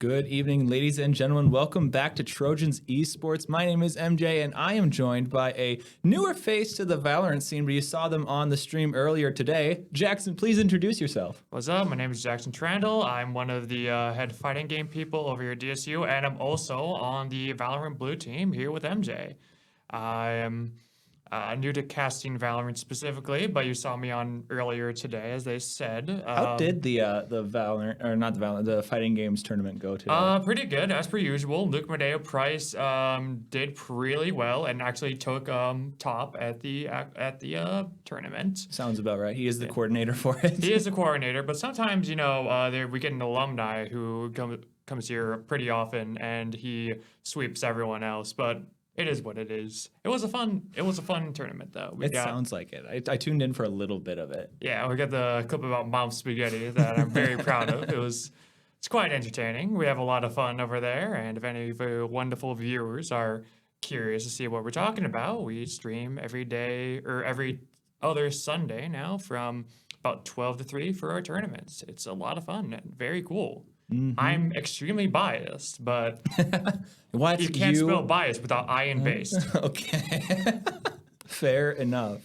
Good evening, ladies and gentlemen. Welcome back to Trojans Esports. My name is MJ, and I am joined by a newer face to the Valorant scene, but you saw them on the stream earlier today. Jackson, please introduce yourself. What's up? My name is Jackson Trandle. I'm one of the head fighting game people over here at DSU, and I'm also on the Valorant Blue team here with MJ. I am new to casting Valorant specifically, but you saw me on earlier today, as they said. How did the Valorant, or not the Valorant, the fighting games tournament go today? Pretty good, as per usual. Luke Medeo Price did really well and actually took top at the tournament. Sounds about right. He is the coordinator for it. He is the coordinator, but sometimes, we get an alumni who comes here pretty often, and he sweeps everyone else. But it is what it is. It was a fun tournament, though. Sounds like it. I tuned in for a little bit of it. Yeah, we got the clip about Mom Spaghetti that I'm very proud of. It's quite entertaining. We have a lot of fun over there, and if any of you wonderful viewers are curious to see what we're talking about, we stream every day or every other Sunday now from about 12 to 3 for our tournaments. It's a lot of fun and very cool. Mm-hmm. I'm extremely biased, but you can't spell biased without iron based. Okay. Fair enough.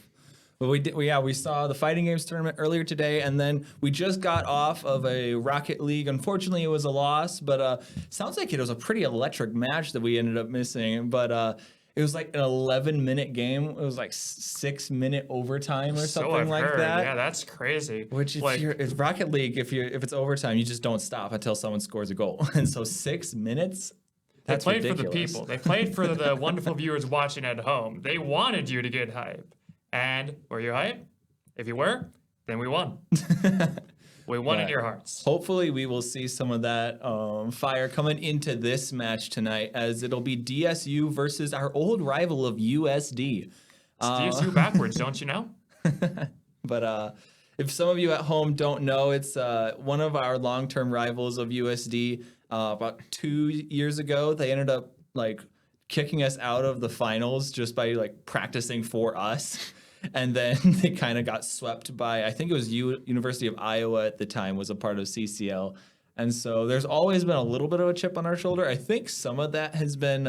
Well, we saw the fighting games tournament earlier today, and then we just got off of a Rocket League. Unfortunately, it was a loss, but sounds like it was a pretty electric match that we ended up missing. But it was like an 11-minute game. It was like 6-minute overtime or something like that. Yeah, that's crazy. Which if Rocket League, if it's overtime, you just don't stop until someone scores a goal. And so 6 minutes. That's they played ridiculous. For the people. They played for the wonderful viewers watching at home. They wanted you to get hype. And were you hype? If you were, then we won. We won in your hearts. Hopefully, we will see some of that fire coming into this match tonight, as it'll be DSU versus our old rival of USD. It's DSU backwards, don't you know? But if some of you at home don't know, it's one of our long-term rivals of USD. About 2 years ago, they ended up kicking us out of the finals just by practicing for us. And then they kind of got swept by, I think it was University of Iowa at the time, was a part of CCL. And so there's always been a little bit of a chip on our shoulder. I think some of that has been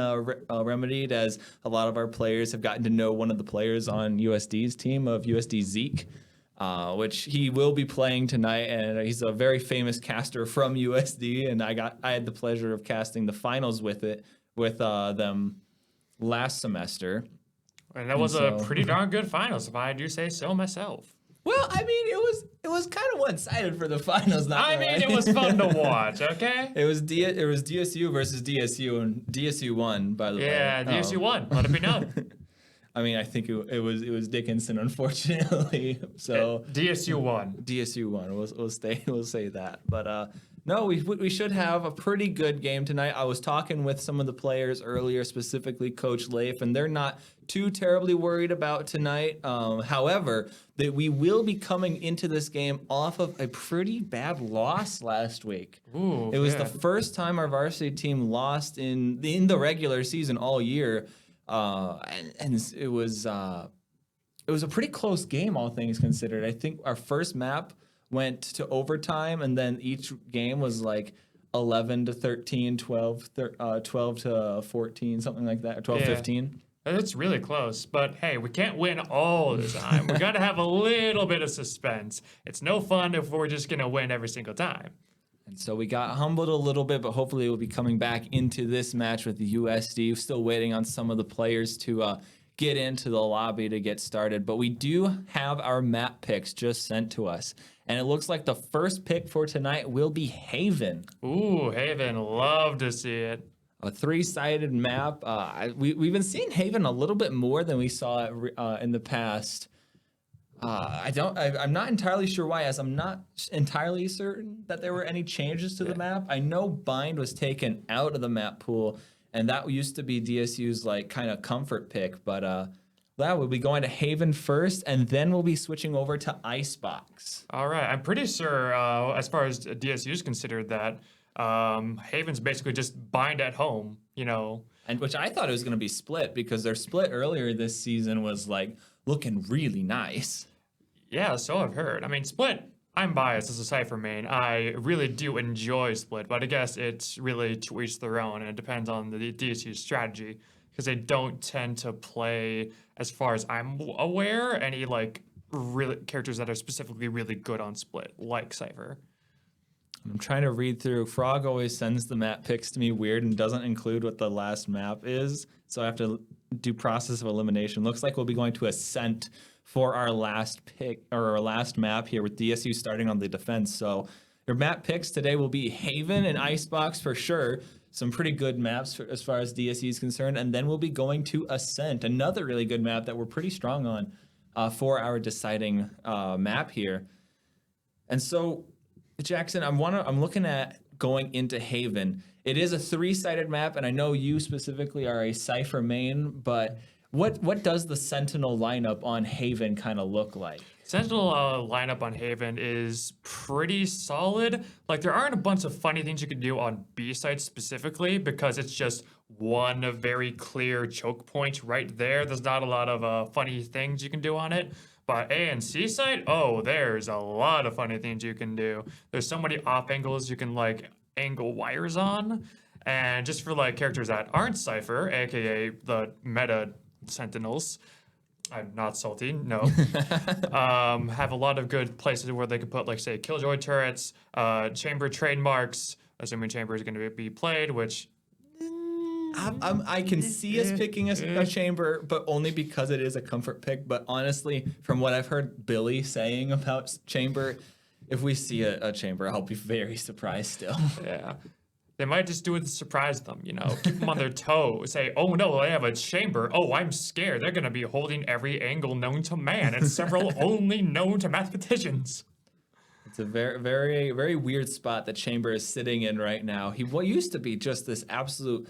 remedied, as a lot of our players have gotten to know one of the players on USD's team of USD Zeke, which he will be playing tonight. And he's a very famous caster from USD. And I had the pleasure of casting the finals with them last semester. And that was a pretty darn good finals, if I do say so myself. Well, I mean, it was kind of one-sided for the finals. It was fun to watch. Okay. It was DSU versus DSU, and DSU won, by the way. Yeah, DSU won. Let it be known. I mean, I think it was Dickinson, unfortunately. So DSU won. DSU won. We'll say that. But no, we should have a pretty good game tonight. I was talking with some of the players earlier, specifically Coach Leif, and they're not too terribly worried about tonight. However, that we will be coming into this game off of a pretty bad loss last week. Ooh, it was the first time our varsity team lost in the regular season all year, and it was a pretty close game, all things considered. I think our first map went to overtime, and then each game was 11 to 13, 12 to 14, something like that, or 12, 15. It's really close, but hey, we can't win all the time. We got to have a little bit of suspense. It's no fun if we're just going to win every single time. And so we got humbled a little bit, but hopefully we'll be coming back into this match with the USD. Still waiting on some of the players to get into the lobby to get started. But we do have our map picks just sent to us. And it looks like the first pick for tonight will be Haven. Ooh, Haven. Love to see it. A 3-sided map. We've been seeing Haven a little bit more than we saw it in the past. I'm not entirely sure why, as I'm not entirely certain that there were any changes to the map. I know Bind was taken out of the map pool, and that used to be DSU's kind of comfort pick. But we'll be going to Haven first, and then we'll be switching over to Icebox. All right. I'm pretty sure, as far as DSU is considered, that Haven's basically just Bind at home, And which I thought it was going to be split, because their split earlier this season was looking really nice. Yeah, so I've heard. I mean, split I'm biased as a Cypher main. I really do enjoy Split, but I guess it's really to each their own, and it depends on the DSU strategy because they don't tend to play, as far as I'm aware, any like really characters that are specifically really good on Split, like Cypher. I'm trying to read through. Frog always sends the map picks to me weird and doesn't include what the last map is. So I have to do process of elimination. Looks like we'll be going to Ascent for our last pick or our last map here with DSU starting on the defense. So your map picks today will be Haven and Icebox for sure. Some pretty good maps as far as DSU is concerned. And then we'll be going to Ascent, another really good map that we're pretty strong on for our deciding map here. And so, Jackson, I'm looking at going into Haven. It is a 3-sided map, and I know you specifically are a Cypher main, but what does the Sentinel lineup on Haven kind of look like? Sentinel lineup on Haven is pretty solid. Like, there aren't a bunch of funny things you can do on B side specifically because it's just one very clear choke point right there. There's not a lot of funny things you can do on it. But A and C side, oh, there's a lot of funny things you can do. There's so many off angles you can like angle wires on. And just for like characters that aren't Cypher, aka the meta Sentinels, I'm not salty, no. Have a lot of good places where they could put, like, say, Killjoy turrets, chamber trademarks, assuming chamber is going to be played, which I can see us picking a chamber, but only because it is a comfort pick. But honestly, from what I've heard Billy saying about chamber, if we see a chamber, I'll be very surprised still. yeah. They might just do it to surprise them, you know, keep them on their toes, say, oh no, they have a chamber. Oh, I'm scared. They're going to be holding every angle known to man and several only known to mathematicians. It's a very, very, very weird spot that Chamber is sitting in right now. What used to be just this absolute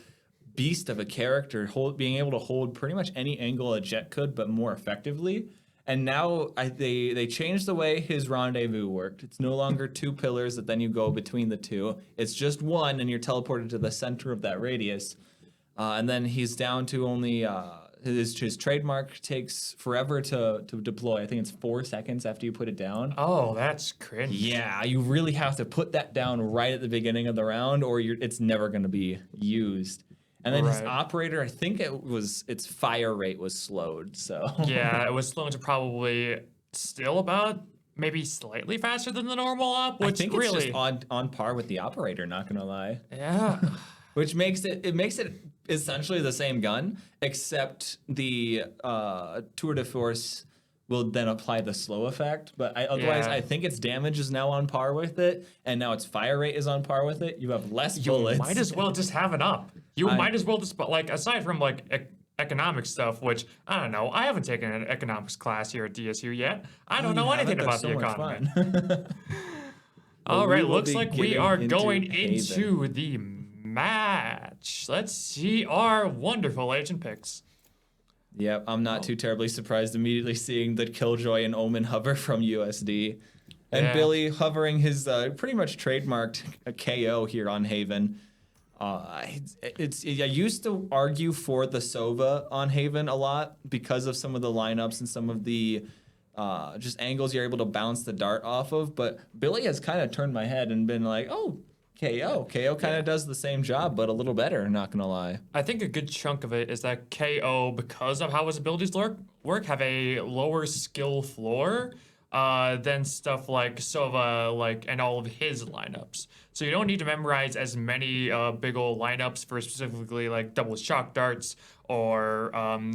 beast of a character, being able to hold pretty much any angle a Jet could, but more effectively. And now they changed the way his rendezvous worked. It's no longer 2 pillars that then you go between the 2. It's just 1, and you're teleported to the center of that radius. And then he's down to only his trademark takes forever to deploy. I think it's 4 seconds after you put it down. Oh, that's cringe. Yeah, you really have to put that down right at the beginning of the round, or it's never going to be used. And then his operator, I think its fire rate was slowed. So yeah, it was slowed to probably still about maybe slightly faster than the normal op, which I think really it's just on par with the operator. Not gonna lie. Yeah. Which makes it essentially the same gun, except the Tour de Force will then apply the slow effect. But otherwise, I think its damage is now on par with it, and now its fire rate is on par with it. You have less bullets. You might as well just have it up. You might as well just, like, aside from, like, economic stuff, which, I don't know, I haven't taken an economics class here at DSU yet. I don't know anything about the economy. All right, looks like we are going into the match. Let's see our wonderful agent picks. Yep, I'm not too terribly surprised immediately seeing the Killjoy and Omen hover from USD. And Billy hovering his pretty much trademarked KO here on Haven. I used to argue for the Sova on Haven a lot because of some of the lineups and some of the just angles you're able to bounce the dart off of. But Billy has kind of turned my head and been like, oh, KO kind of does the same job, but a little better, not going to lie. I think a good chunk of it is that KO, because of how his abilities work, have a lower skill floor than stuff like Sova, and all of his lineups. So you don't need to memorize as many big ol' lineups for specifically like double shock darts or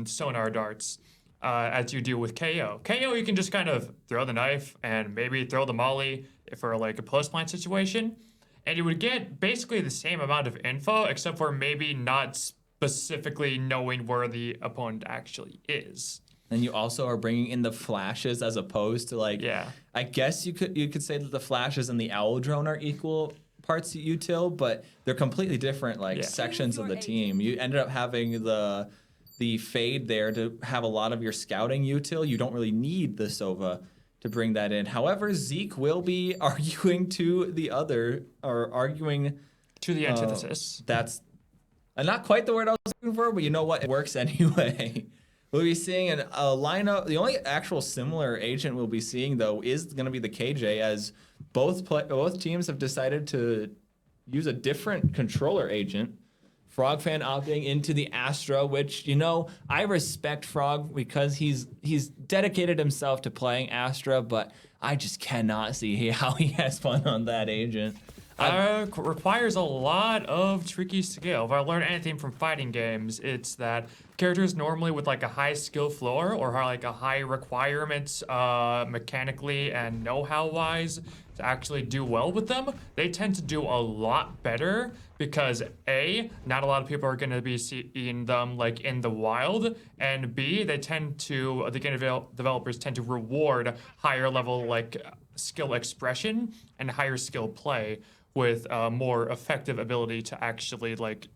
sonar darts as you do with KO. KO, you can just kind of throw the knife and maybe throw the molly for like a post-line situation. And you would get basically the same amount of info, except for maybe not specifically knowing where the opponent actually is. And you also are bringing in the flashes as opposed to I guess you could say that the flashes and the owl drone are equal parts util, but they're completely different sections of the team. You ended up having the fade there to have a lot of your scouting util. You don't really need the Sova to bring that in. However, Zeke will be arguing to the antithesis. That's not quite the word I was looking for, but you know what? It works anyway. We'll be seeing a lineup. The only actual similar agent we'll be seeing, though, is going to be the KJ, as both teams have decided to use a different controller agent. FrogFan opting into the Astra, which, you know, I respect Frog because he's dedicated himself to playing Astra, but I just cannot see how he has fun on that agent. Requires a lot of tricky skill. If I learned anything from fighting games, it's that characters normally with like a high skill floor or like a high requirements mechanically and know-how wise to actually do well with them, they tend to do a lot better because A, not a lot of people are going to be seeing them like in the wild, and B, the game developers tend to reward higher level like skill expression and higher skill play with a more effective ability to actually like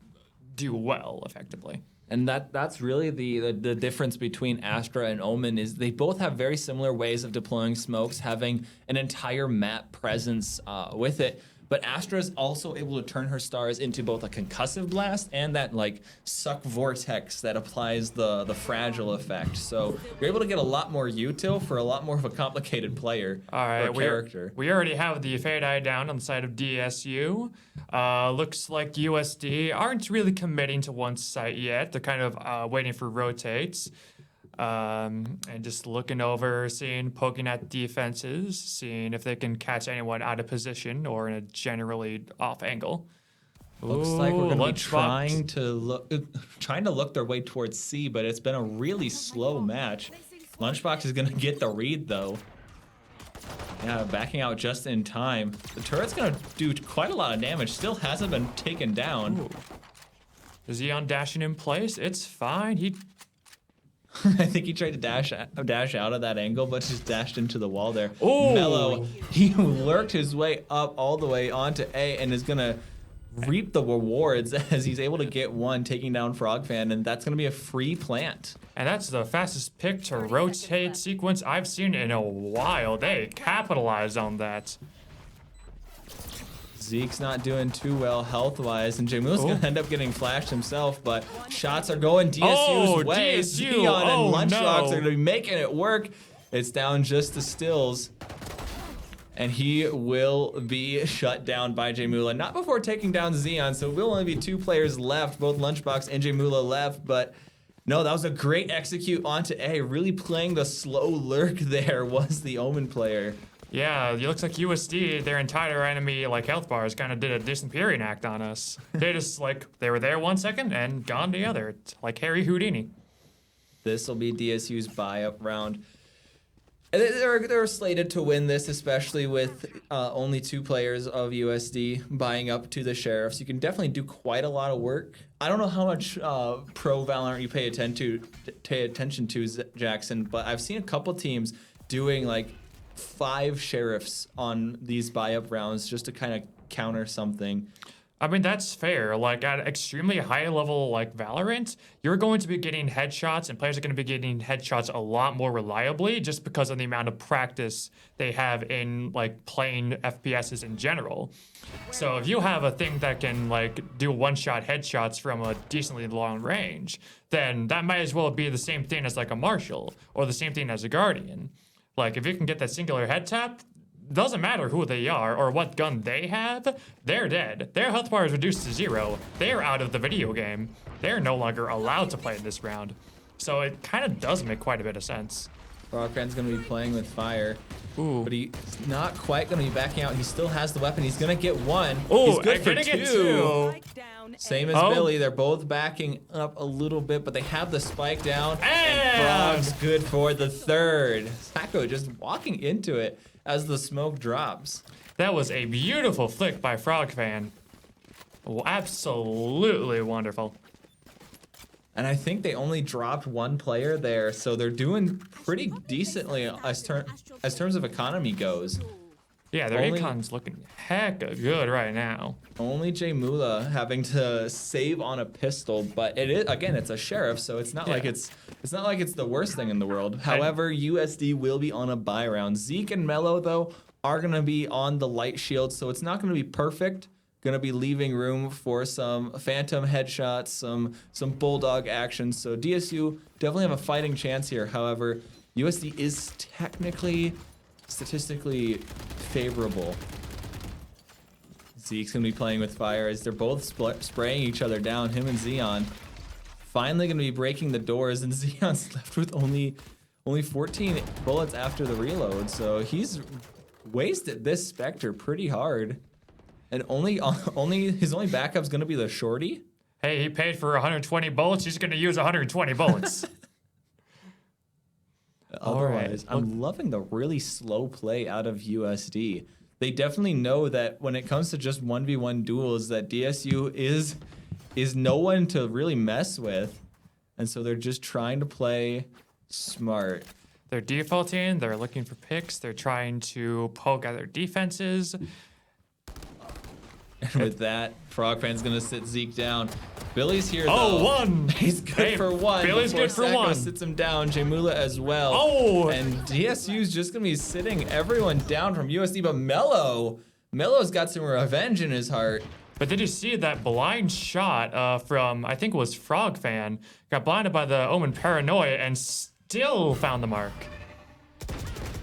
do well effectively. And that's really the difference between Astra and Omen is they both have very similar ways of deploying smokes, having an entire map presence with it. But Astra is also able to turn her stars into both a concussive blast and that like suck vortex that applies the fragile effect. So you're able to get a lot more util for a lot more of a complicated player. All right, or character. We already have the Fade Eye down on the side of DSU. Looks like USD aren't really committing to one site yet. They're kind of waiting for rotates. And just looking over, poking at defenses, seeing if they can catch anyone out of position or in a generally off angle. Looks like we're going to be trying to look their way towards C, but it's been a really slow match. Lunchbox is going to get the read, though. Yeah, backing out just in time. The turret's going to do quite a lot of damage. Still hasn't been taken down. Ooh. Is he on dashing in place? It's fine. I think he tried to dash out of that angle, but just dashed into the wall there. Ooh. Mellow, he lurked his way up all the way onto A and is going to reap the rewards as he's able to get one, taking down FrogFan, and that's going to be a free plant. And that's the fastest pick to rotate sequence I've seen in a while. They capitalized on that. Zeke's not doing too well health-wise, and Jamu's going to end up getting flashed himself, but shots are going DSU's way. DSU. Zeon and Lunchbox No. are going to be making it work. It's down just to Stills, and he will be shut down by Jamula. Not before taking down Zeon, so will only be two players left, both Lunchbox and Jamula left, but no, that was a great execute onto A. Really playing the slow lurk there was the Omen player. Yeah, it looks like USD, their entire enemy like health bars kind of did a disappearing act on us. They just like, they were there 1 second and gone the other. It's like Harry Houdini. This will be DSU's buy-up round. They're slated to win this, especially with only two players of USD buying up to the Sheriffs. You can definitely do quite a lot of work. I don't know how much pro Valorant you pay attention to, Jackson, but I've seen a couple teams doing like 5 Sheriffs on these buy-up rounds just to kind of counter something. I mean, that's fair. Like, at extremely high level, like Valorant, you're going to be getting headshots, and players are going to be getting headshots a lot more reliably just because of the amount of practice they have in, like, playing FPSs in general. So if you have a thing that can, like, do one-shot headshots from a decently long range, then that might as well be the same thing as, like, a Marshal, or the same thing as a Guardian. Like, if you can get that singular head tap, doesn't matter who they are or what gun they have, they're dead. Their health bar is reduced to 0. They're out of the video game. They're no longer allowed to play in this round. So it kind of does make quite a bit of sense. FrogFan's going to be playing with fire. Ooh. But he's not quite going to be backing out. He still has the weapon. He's going to get one. Ooh, he's good for gonna two. get 2. Same as Billy. They're both backing up a little bit, but they have the spike down. And Frog's good for the 3rd. Sacco just walking into it as the smoke drops. That was a beautiful flick by FrogFan. Absolutely wonderful. And I think they only dropped one player there, so they're doing pretty decently as terms of economy goes. Yeah, their econ's looking hecka good right now. Only Jamula having to save on a pistol, but it is, again, it's a Sheriff, so it's not like it's not like it's the worst thing in the world. However, USD will be on a buy round. Zeke and Mello though are gonna be on the light shield, so it's not gonna be perfect, gonna be leaving room for some phantom headshots, some bulldog actions. So DSU definitely have a fighting chance here. However, USD is technically, statistically favorable. Zeke's gonna be playing with fire as they're both spraying each other down. Him and Xeon finally gonna be breaking the doors, and Xeon's left with only 14 bullets after the reload. So he's wasted this Spectre pretty hard. And his only backup's gonna be the shorty. Hey, he paid for 120 bullets. He's gonna use 120 bullets. Otherwise, I'm loving the really slow play out of USD. They definitely know that when it comes to just 1v1 duels, that DSU is no one to really mess with, and so they're just trying to play smart. They're defaulting. They're looking for picks. They're trying to poke at their defenses. And with that, Frogfan's gonna sit Zeke down. Billy's here Oh, though. one! He's good for one. Billy's before good for Sacco one. Sits him down. Jamula as well. Oh! And DSU's just gonna be sitting everyone down from USD, but Mello's got some revenge in his heart. But did you see that blind shot from, I think it was Frogfan, got blinded by the Omen Paranoia and still found the mark.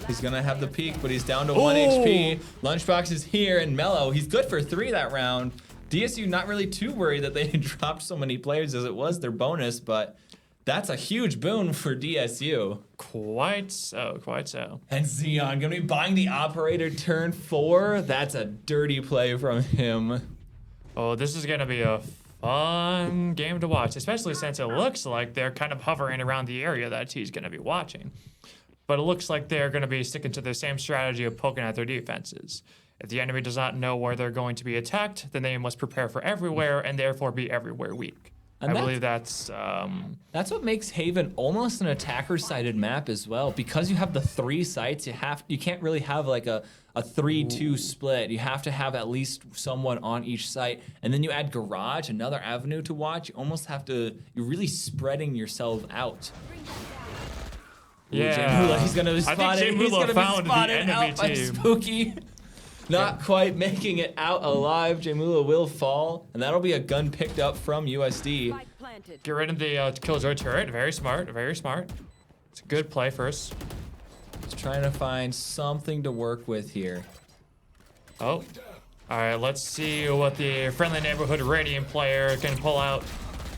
He's gonna have the peak, but he's down to 1 HP. Lunchbox is here, and Mello, he's good for 3 that round. DSU not really too worried that they dropped so many players as it was their bonus, but that's a huge boon for DSU. Quite so, quite so. And Xeon gonna be buying the operator turn 4. That's a dirty play from him. Oh, this is gonna be a fun game to watch, especially since it looks like they're kind of hovering around the area that he's gonna be watching. But it looks like they're gonna be sticking to the same strategy of poking at their defenses. If the enemy does not know where they're going to be attacked, then they must prepare for everywhere and therefore be everywhere weak. And I believe that's what makes Haven almost an attacker-sided map as well. Because you have the 3 sites, you can't really have like a 3-2 split. You have to have at least someone on each site, and then you add garage, another avenue to watch. You almost have to. You're really spreading yourself out. yeah. Jamula, he's gonna be spotted. I think He's Jamula gonna found be the spotted enemy out by team. Spooky. Not quite making it out alive. Jamula will fall, and that'll be a gun picked up from USD. Get rid of the Killjoy turret. Very smart, very smart. It's a good play for us. Just trying to find something to work with here. Oh. All right, let's see what the friendly neighborhood Radiant player can pull out.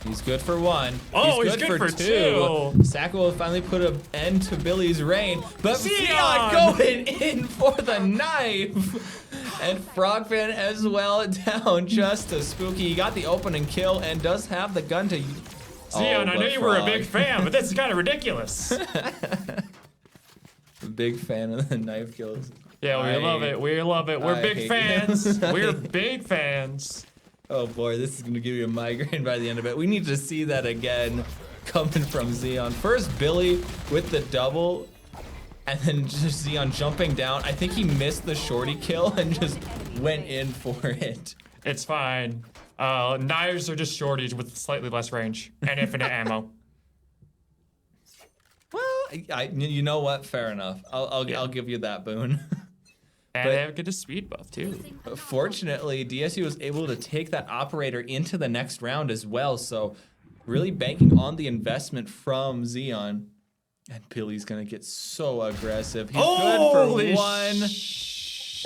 He's good for 1. Oh, he's good for 2. Sacco will finally put an end to Billy's reign, but Xeon! Xeon going in for the knife. And Frogfan as well down just to Spooky. He got the opening kill and does have the gun to... Xeon, I know you were a big fan, but this is kind of ridiculous. Big fan of the knife kills. Yeah, we love it. We love it. We're I big hate fans. you. We're big fans. Oh boy, this is gonna give you a migraine by the end of it. We need to see that again coming from Xeon. First Billy with the double, and then just Xeon jumping down. I think he missed the shorty kill and just went in for it. It's fine. Knives are just shorties with slightly less range and infinite ammo. Well, you know what? Fair enough. I'll give you that boon. And they have a speed buff too. Fortunately, DSU was able to take that operator into the next round as well. So really banking on the investment from Xeon. And Billy's gonna get so aggressive. He's good for 1.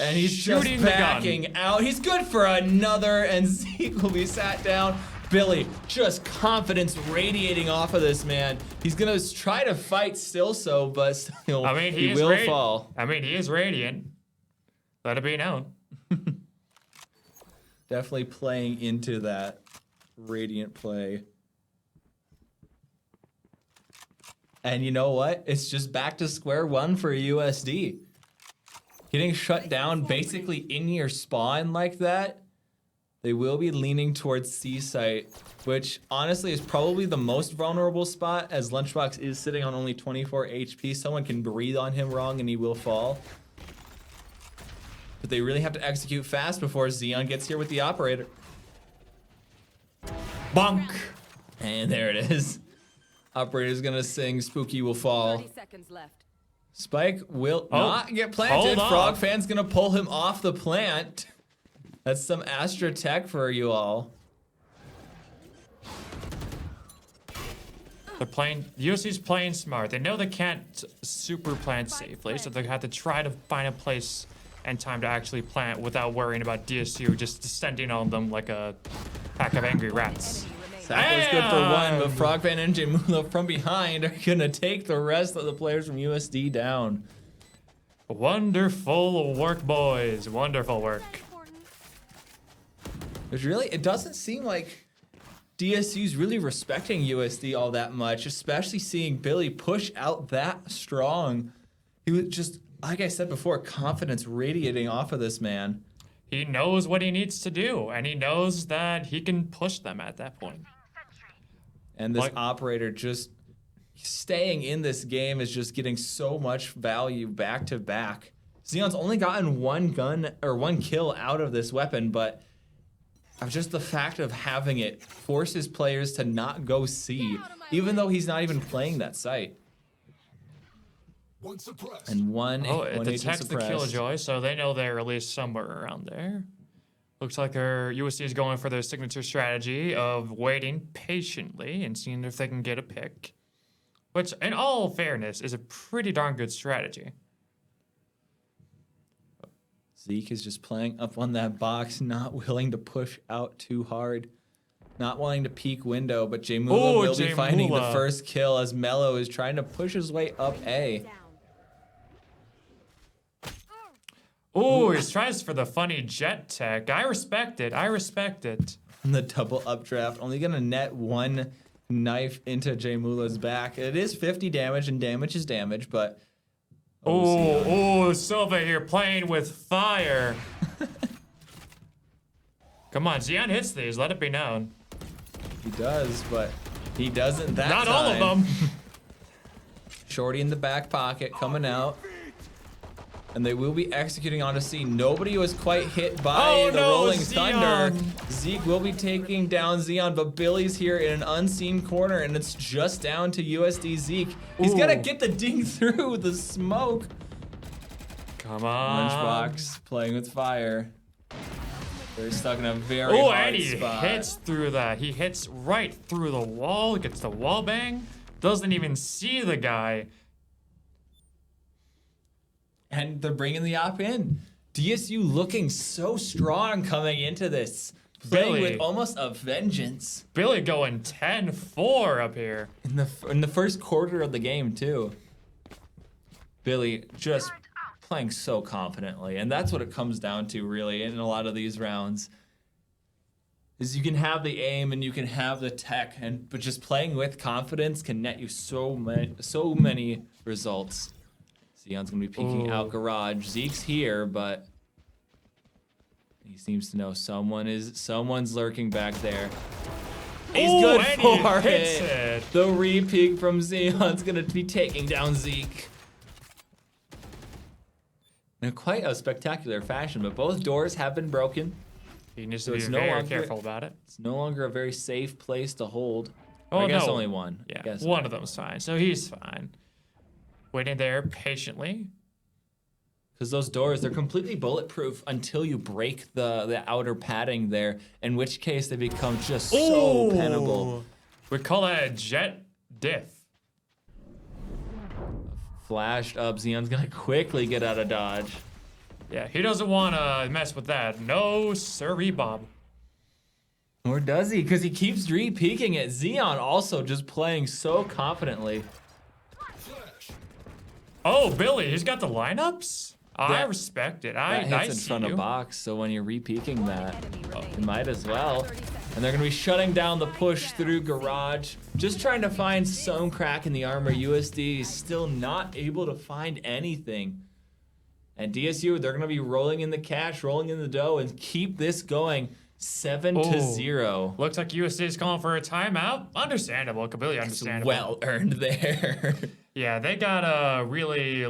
And he's just backing out. He's good for another, and Zeke will be sat down. Billy, just confidence radiating off of this man. He's gonna try to fight still, but still, he will fall. I mean, he is radiant. Let it be known. Definitely playing into that radiant play. And you know what? It's just back to square 1 for USD. Getting shut down basically in your spawn like that, they will be leaning towards C site, which honestly is probably the most vulnerable spot, as Lunchbox is sitting on only 24 HP. Someone can breathe on him wrong and he will fall. But they really have to execute fast before Xeon gets here with the operator. Bonk! And there it is. Operator's gonna sing Spooky will fall. 30 seconds left. Spike will not get planted. Hold on. Frogfan's gonna pull him off the plant. That's some Astra tech for you all. They're playing. USD's playing smart. They know they can't super plant safely, so they have to try to find a place and time to actually plant without worrying about DSU just descending on them like a pack of angry rats. Sack was good for one, but Frogvan and Jamula from behind are gonna take the rest of the players from USD down. Wonderful work, boys. Wonderful work. It doesn't seem like DSU's really respecting USD all that much, especially seeing Billy push out that strong. He was just, like I said before, confidence radiating off of this man. He knows what he needs to do, and he knows that he can push them at that point. And this operator just staying in this game is just getting so much value back to back. Xeon's only gotten one kill out of this weapon, but just the fact of having it forces players to not go C, even though he's not even playing that site. And one it detects the suppressed. Killjoy, so they know they're at least somewhere around there. Looks like their USD is going for their signature strategy of waiting patiently and seeing if they can get a pick. Which, in all fairness, is a pretty darn good strategy. Zeke is just playing up on that box, not willing to push out too hard. Not wanting to peek window, but Jamula will be finding the first kill as Mello is trying to push his way up A. Oh, he tries for the funny jet tech. I respect it. I respect it. And the double updraft, only gonna net one knife into Jamula's back. It is 50 damage, and damage is damage, but... Silva here playing with fire. Come on, Xeon hits these. Let it be known. He does, but he doesn't that Not time. all of them. Shorty in the back pocket coming out. And they will be executing onto C. Nobody was quite hit by the Rolling Thunder. Zeke will be taking down Xeon, but Billy's here in an unseen corner, and it's just down to USD Zeke. He's got to get the ding through the smoke. Come on. Lunchbox playing with fire. They're stuck in a very hard and he spot. hits through that. He hits right through the wall, gets the wall bang, doesn't even see the guy. And they're bringing the op in. DSU looking so strong coming into this. Playing with almost a vengeance. Billy going 10-4 up here. In the first quarter of the game, too. Billy just playing so confidently. And that's what it comes down to, really, in a lot of these rounds. Is you can have the aim and you can have the tech, but just playing with confidence can net you so many results. Xeon's gonna be peeking out garage. Zeke's here, but he seems to know someone's lurking back there. He's good for it. The re-peek from Xeon's gonna be taking down Zeke. In quite a spectacular fashion, but both doors have been broken. He needs to be very careful about it. It's no longer a very safe place to hold. Oh, I guess only one. Yeah, one of them's fine, so he's fine. Waiting there patiently. Because those doors, they're completely bulletproof until you break the outer padding there, in which case they become just so penetrable. We call that a jet diff. Flashed up, Xeon's gonna quickly get out of dodge. Yeah, he doesn't want to mess with that. No sirree, Bob. Or does he? Because he keeps re-peeking it. Xeon also just playing so confidently. Oh, Billy, he's got the lineups? I respect it. That hits in front of box, so when you're re-peeking that, you might as well. And they're going to be shutting down the push through garage. Just trying to find some crack in the armor. USD is still not able to find anything. And DSU, they're going to be rolling in the cash, rolling in the dough, and keep this going 7-0. Looks like USD is calling for a timeout. Understandable, completely understandable. Well earned there. Yeah, they gotta really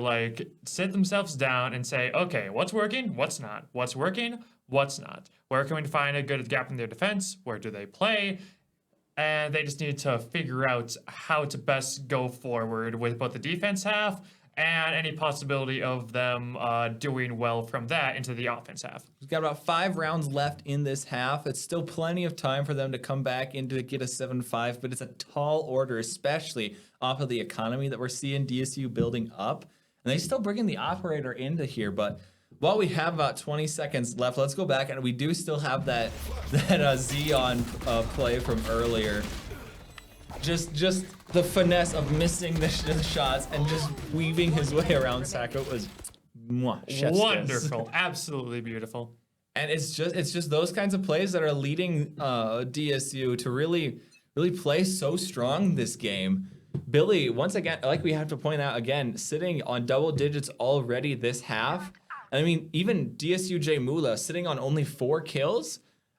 sit themselves down and say, okay, what's working? What's not? What's working? What's not? Where can we find a good gap in their defense? Where do they play? And they just need to figure out how to best go forward with both the defense half and any possibility of them doing well from that into the offense half. We've got about 5 rounds left in this half. It's still plenty of time for them to come back into get a 7-5, but it's a tall order, especially off of the economy that we're seeing DSU building up. And they still bringing the operator into here, but while we have about 20 seconds left, let's go back, and we do still have that Xeon play from earlier. Just the finesse of missing the shots and just weaving his way around Sacco was chef's Wonderful, kiss. Absolutely beautiful. And it's just those kinds of plays that are leading DSU to really play so strong this game. Billy, once again, like we have to point out again, sitting on double digits already this half. I mean, even DSU J Mula sitting on only 4 kills.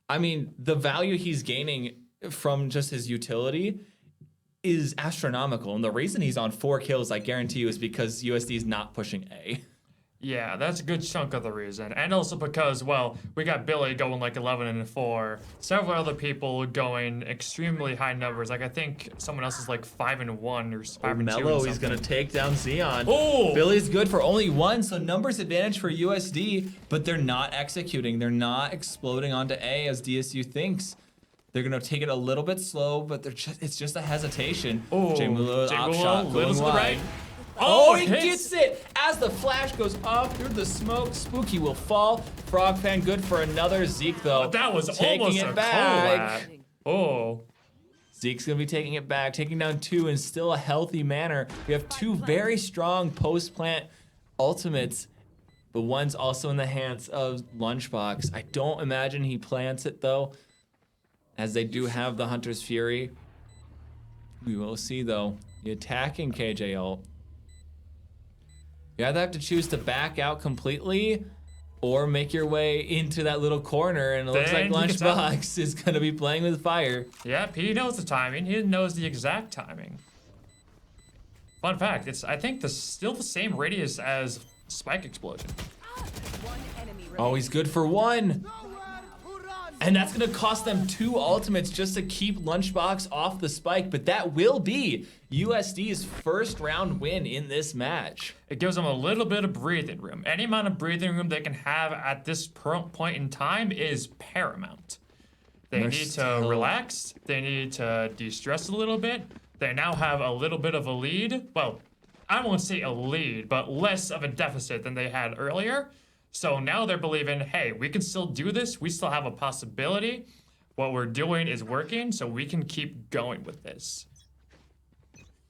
I mean, the value he's gaining from just his utility is astronomical. And the reason he's on 4 kills, I guarantee you, is because USD is not pushing A. Yeah, that's a good chunk of the reason. And also because, well, we got Billy going like 11-4, several other people going extremely high numbers. Like I think someone else is like 5-1 or 5-2. Mello, he's gonna take down Xeon. Oh! Billy's good for only 1, so numbers advantage for USD, but they're not executing. They're not exploding onto A as DSU thinks. They're gonna take it a little bit slow, but it's just a hesitation. Oh, J Mula op shot little going to the wide. right. Oh, he hits. gets it! As the flash goes off through the smoke, Spooky will fall. Frog fan good for another. Zeke, though, That was taking almost it a back. collab. Oh. Zeke's going to be taking it back, taking down 2 in still a healthy manner. We have 2 very strong post-plant ultimates, but one's also in the hands of Lunchbox. I don't imagine he plants it, though, as they do have the Hunter's Fury. We will see, though. The attacking KJ ult. You either have to choose to back out completely or make your way into that little corner, and it looks like Then he gets out. Lunchbox is going to be playing with fire. Yep, he knows the timing. He knows the exact timing. Fun fact, it's I think still the same radius as Spike Explosion. Oh, he's good for 1. And that's going to cost them 2 ultimates just to keep Lunchbox off the spike, but that will be USD's first round win in this match. It gives them a little bit of breathing room. Any amount of breathing room they can have at this point in time is paramount. They They're need to still- relax. They need to de-stress a little bit. They now have a little bit of a lead. Well, I won't say a lead, but less of a deficit than they had earlier. So now they're believing, hey, we can still do this. We still have a possibility. What we're doing is working, so we can keep going with this.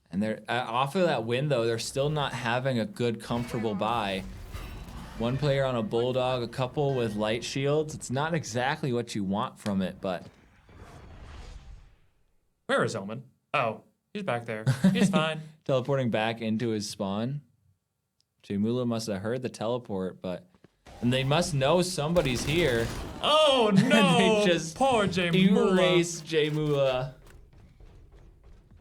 And they're off of that win, though, they're still not having a good, comfortable buy. 1 player on a Bulldog, a couple with light shields. It's not exactly what you want from it, but Where is Omen? Oh, he's back there. He's fine. teleporting back into his spawn. Jmula must have heard the teleport, and they must know somebody's here. Oh no! They just Poor J Mula. Erase Jmula.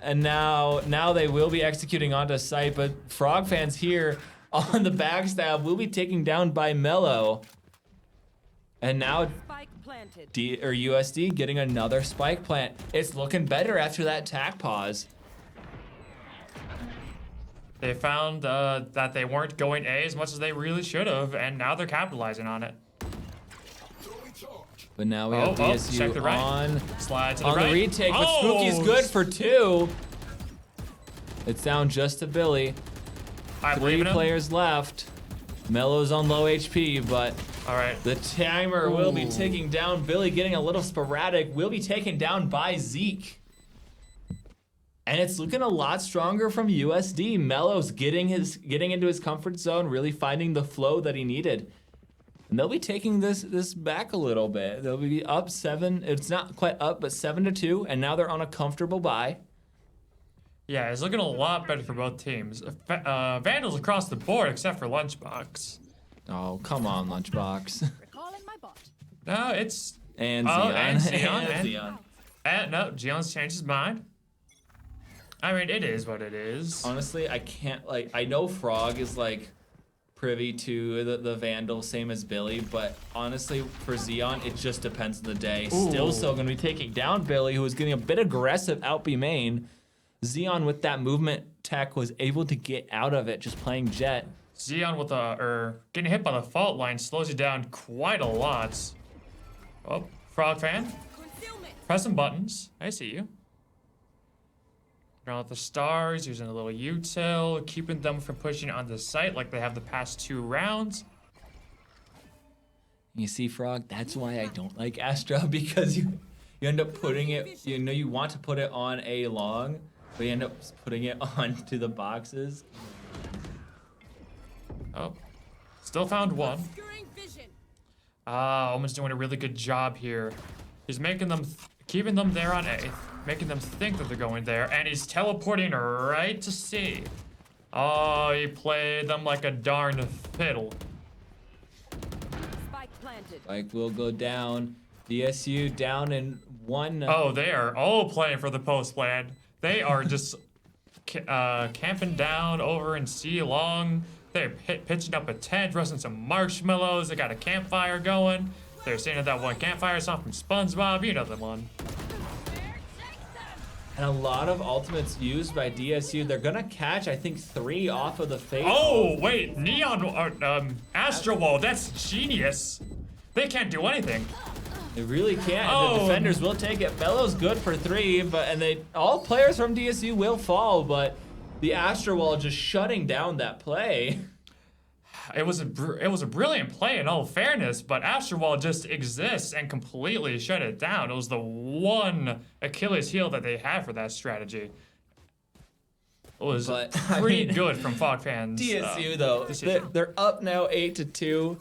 And now they will be executing onto site, but Frog fans here on the backstab will be taken down by Mello. And now Spike planted. USD getting another spike plant. It's looking better after that tack pause. They found that they weren't going A as much as they really should have, and now they're capitalizing on it. But now we have check DSU the right. on Slide to the the right. retake, but Spooky's good for 2. It's down just to Billy. I 3 believe in him. players left. Mello's on low HP, but All right. the timer will be Ooh. ticking down. Billy getting a little sporadic, will be taken down by Zeke. And it's looking a lot stronger from USD. Mello's getting into his comfort zone, really finding the flow that he needed. And they'll be taking this back a little bit. They'll be up 7. It's not quite up, but 7-2, and now they're on a comfortable bye. Yeah, it's looking a lot better for both teams. Vandals across the board, except for Lunchbox. Oh, come on, Lunchbox. Recalling my bot. No, it's And Oh, Xeon. and Xeon, And and- Xeon. no. Gion's changed his mind. I mean, it is what it is. Honestly, I can't, I know Frog is, privy to the Vandal, same as Billy, but honestly, for Xeon, it just depends on the day. Still Ooh. going to be taking down Billy, who is getting a bit aggressive out B main. Xeon with that movement Tech was able to get out of it just playing Jet. Xeon with getting hit by the fault line slows you down quite a lot. Oh, Frog fan. Pressing buttons. I see you. Around with the stars, using a little util, keeping them from pushing on the site like they have the past 2 rounds. You see, Frog, that's why I don't like Astra, because you end up putting it, you want to put it on A long, but you end up putting it onto the boxes. Oh, still found one. Omen's doing a really good job here. He's making them, keeping them there on A, making them think that they're going there, and he's teleporting right to C. Oh, he played them like a darn fiddle. Spike will go down. DSU down in 1. Oh, they are all playing for the post plan. They are just camping down over in C long. They're pitching up a tent, roasting some marshmallows. They got a campfire going. They're singing that one campfire song from SpongeBob. You know the one. And a lot of ultimates used by DSU. They're gonna catch, I think, 3 off of the face. Oh, wait, Neon, Astro Wall, that's genius. They can't do anything. They really can't. Oh. The defenders will take it. Bello's good for 3, all players from DSU will fall, but the Astro Wall just shutting down that play. It was a brilliant play in all fairness, but Astro Wall just exists and completely shut it down. It was the one Achilles heel that they had for that strategy. It was pretty good from Fog fans. DSU though, they're up now 8-2,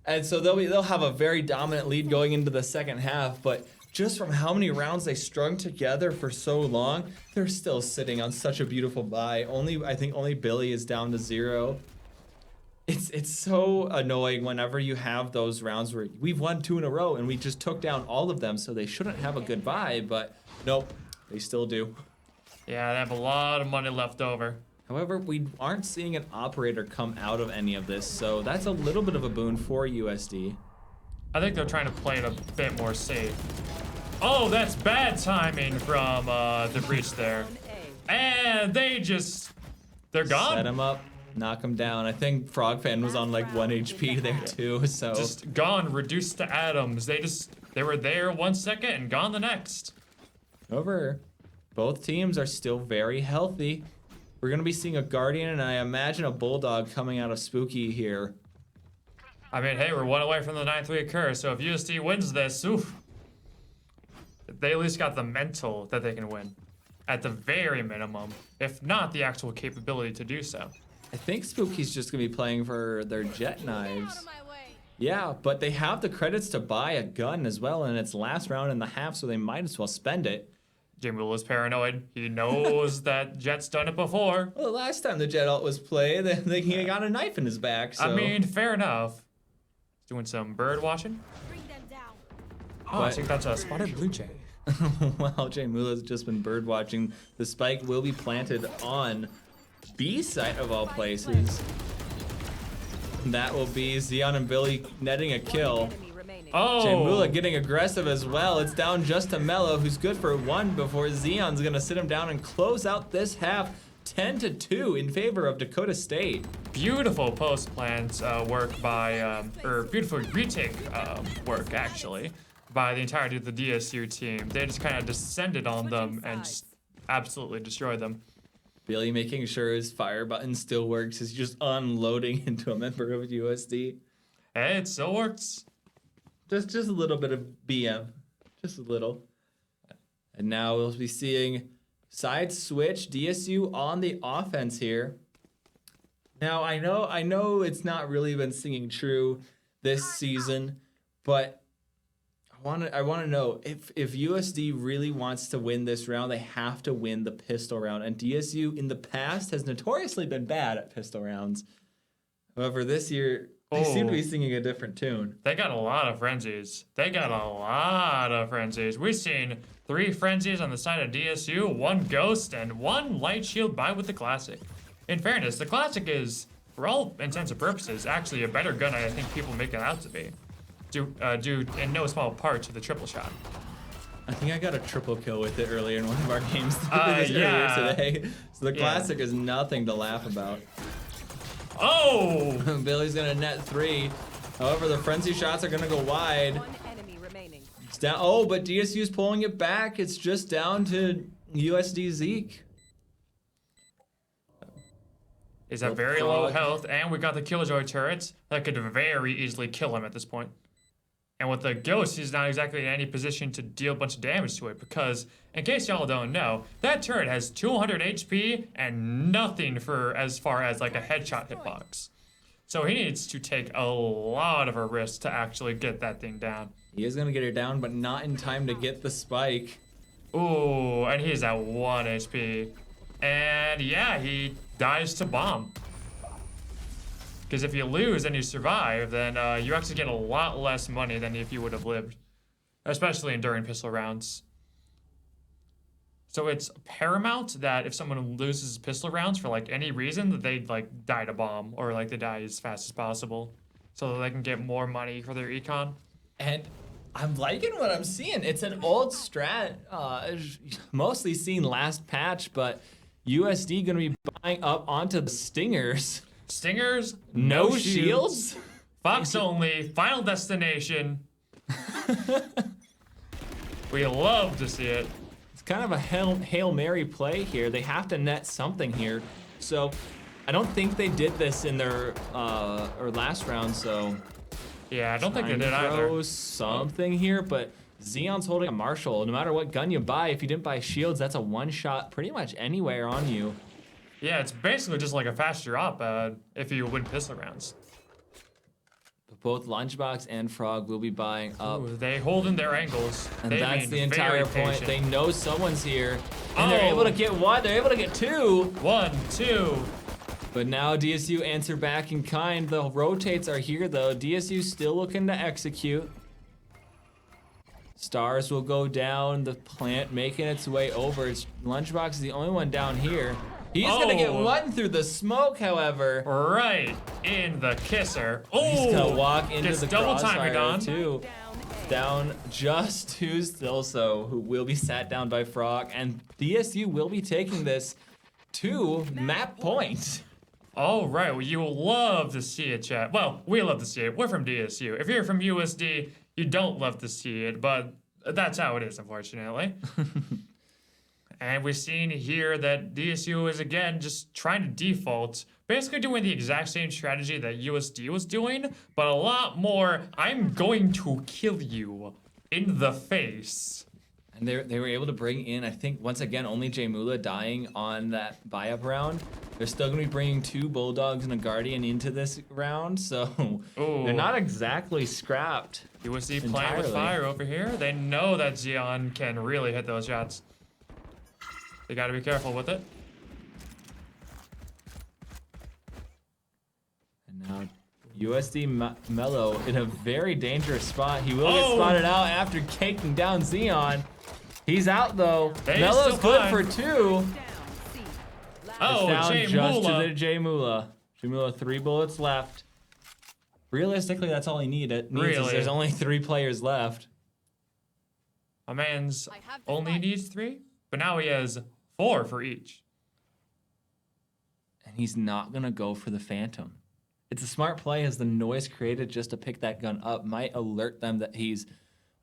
and so they'll have a very dominant lead going into the second half. But just from how many rounds they strung together for so long, they're still sitting on such a beautiful bye. I think only Billy is down to 0. It's so annoying whenever you have those rounds where we've won 2 in a row and we just took down all of them, so they shouldn't have a good bye, but nope, they still do. Yeah, they have a lot of money left over. However, we aren't seeing an operator come out of any of this, so that's a little bit of a boon for USD. I think they're trying to play it a bit more safe. Oh, that's bad timing from the breach there. And they're gone. Set him up. Knock him down. I think Frogfan was on like 1 HP there too, so. Just gone, reduced to atoms. They were there 1 second and gone the next. However, both teams are still very healthy. We're gonna be seeing a Guardian and I imagine a Bulldog coming out of Spooky here. I mean, hey, we're 1 away from the 9th week curse, so if USD wins this, oof, they at least got the mental that they can win. At the very minimum, if not the actual capability to do so. I think Spooky's just gonna be playing for their jet knives. Yeah, but they have the credits to buy a gun as well, and it's last round in the half, so they might as well spend it. Jimbo is paranoid. He knows that Jet's done it before. Well, the last time the Jet ult was played, he got a knife in his back, so. I mean, fair enough. Doing some bird watching. Oh, I think that's a spotted blue jay. Wow, Jay Mula's just been bird watching. The spike will be planted on B site of all places. That will be Xeon and Billy netting a kill. Oh! Jay Mula getting aggressive as well. It's down just to Mello, who's good for 1 before Xeon's gonna sit him down and close out this half 10-2 in favor of Dakota State. Beautiful post plant work by, or beautiful retake work actually, by the entirety of the DSU team. They just kind of descended on them and just absolutely destroyed them. Billy making sure his fire button still works. He's just unloading into a member of USD. Hey, it still works. Just a little bit of BM. Just a little. And now we'll be seeing side switch, DSU on the offense here. Now, I know it's not really been singing true this season, but I want to know if USD really wants to win this round, they have to win the pistol round. And DSU in the past has notoriously been bad at pistol rounds. However, this year they seem to be singing a different tune. They got a lot of frenzies. We've seen 3 frenzies on the side of DSU, 1 ghost, and 1 light shield buy with the classic. In fairness, the classic is, for all intents and purposes, actually a better gun than I think people make it out to be. Due in no small part to the triple shot. I think I got a triple kill with it earlier in one of our games Yeah. earlier today. So the Yeah. classic is nothing to laugh about. Oh! Billy's gonna net 3. However, the frenzy shots are gonna go wide. One enemy remaining. It's down. Oh, but DSU's pulling it back. It's just down to USD Zeke. He's at very low health, and we got the Killjoy turrets that could very easily kill him at this point. And with the Ghost, he's not exactly in any position to deal a bunch of damage to it because, in case y'all don't know, that turret has 200 HP and nothing for as far as like a headshot hitbox. So he needs to take a lot of a risk to actually get that thing down. He is gonna get her down, but not in time to get the spike. Ooh, and he's at 1 HP. And yeah, he dies to bomb. Because if you lose and you survive, then you actually get a lot less money than if you would have lived. Especially during pistol rounds. So it's paramount that if someone loses pistol rounds for like any reason, that they like die to bomb or like they die as fast as possible. So that they can get more money for their econ. And I'm liking what I'm seeing. It's an old strat, mostly seen last patch, but USD gonna be buying up onto the Stingers. Stingers, No shields? Fox only, final destination. We love to see it. It's kind of a Hail Mary play here. They have to net something here. So I don't think they did this in their or last round, so Yeah, I don't think they did throw either. something here, but Xeon's holding a Marshall. No matter what gun you buy, if you didn't buy shields, that's a one shot pretty much anywhere on you. Yeah, it's basically just like a fast drop if you win pistol rounds. Both Lunchbox and Frog will be buying up. Ooh, they hold in their angles. And They that's being the entire very point. patient. They know someone's here. And they're Oh. able to get one, they're able to get two. 1, 2. But now DSU answer back in kind. The rotates are here though. DSU still looking to execute. Stars will go down. The plant making its way over. It's Lunchbox is the only one down here. He's gonna get Oh. one through the smoke, however. Right in the kisser. Oh, He's gonna walk into gets the double crossfire timed on. too. Down just two still, so who will be sat down by Frog, and DSU will be taking this to map point. All right, well, you love to see it, chat. Well, we love to see it. We're from DSU. If you're from USD, you don't love to see it, but that's how it is, unfortunately. And we've seen here that DSU is, again, just trying to default, basically doing the exact same strategy that USD was doing, but a lot more, I'm going to kill you in the face. And they were able to bring in, I think, once again, only J Mula dying on that buy-up round. They're still going to be bringing 2 Bulldogs and a Guardian into this round, so Ooh. they're not exactly scrapped. USD playing with Entirely. fire over here. They know that Xeon can really hit those shots. They gotta be careful with it. And now USD Mello in a very dangerous spot. He will get Oh. spotted out after taking down Xeon. He's out though. They Mello's still good fine. for 2. Oh, Down J just Mula. to the J Mula. J Mula, 3 bullets left. Realistically, that's all he needed. Is Really? there's only 3 players left. My man's I have the only spike. needs 3, but now he has 4 for each. And he's not gonna go for the Phantom. It's a smart play as the noise created just to pick that gun up might alert them that he's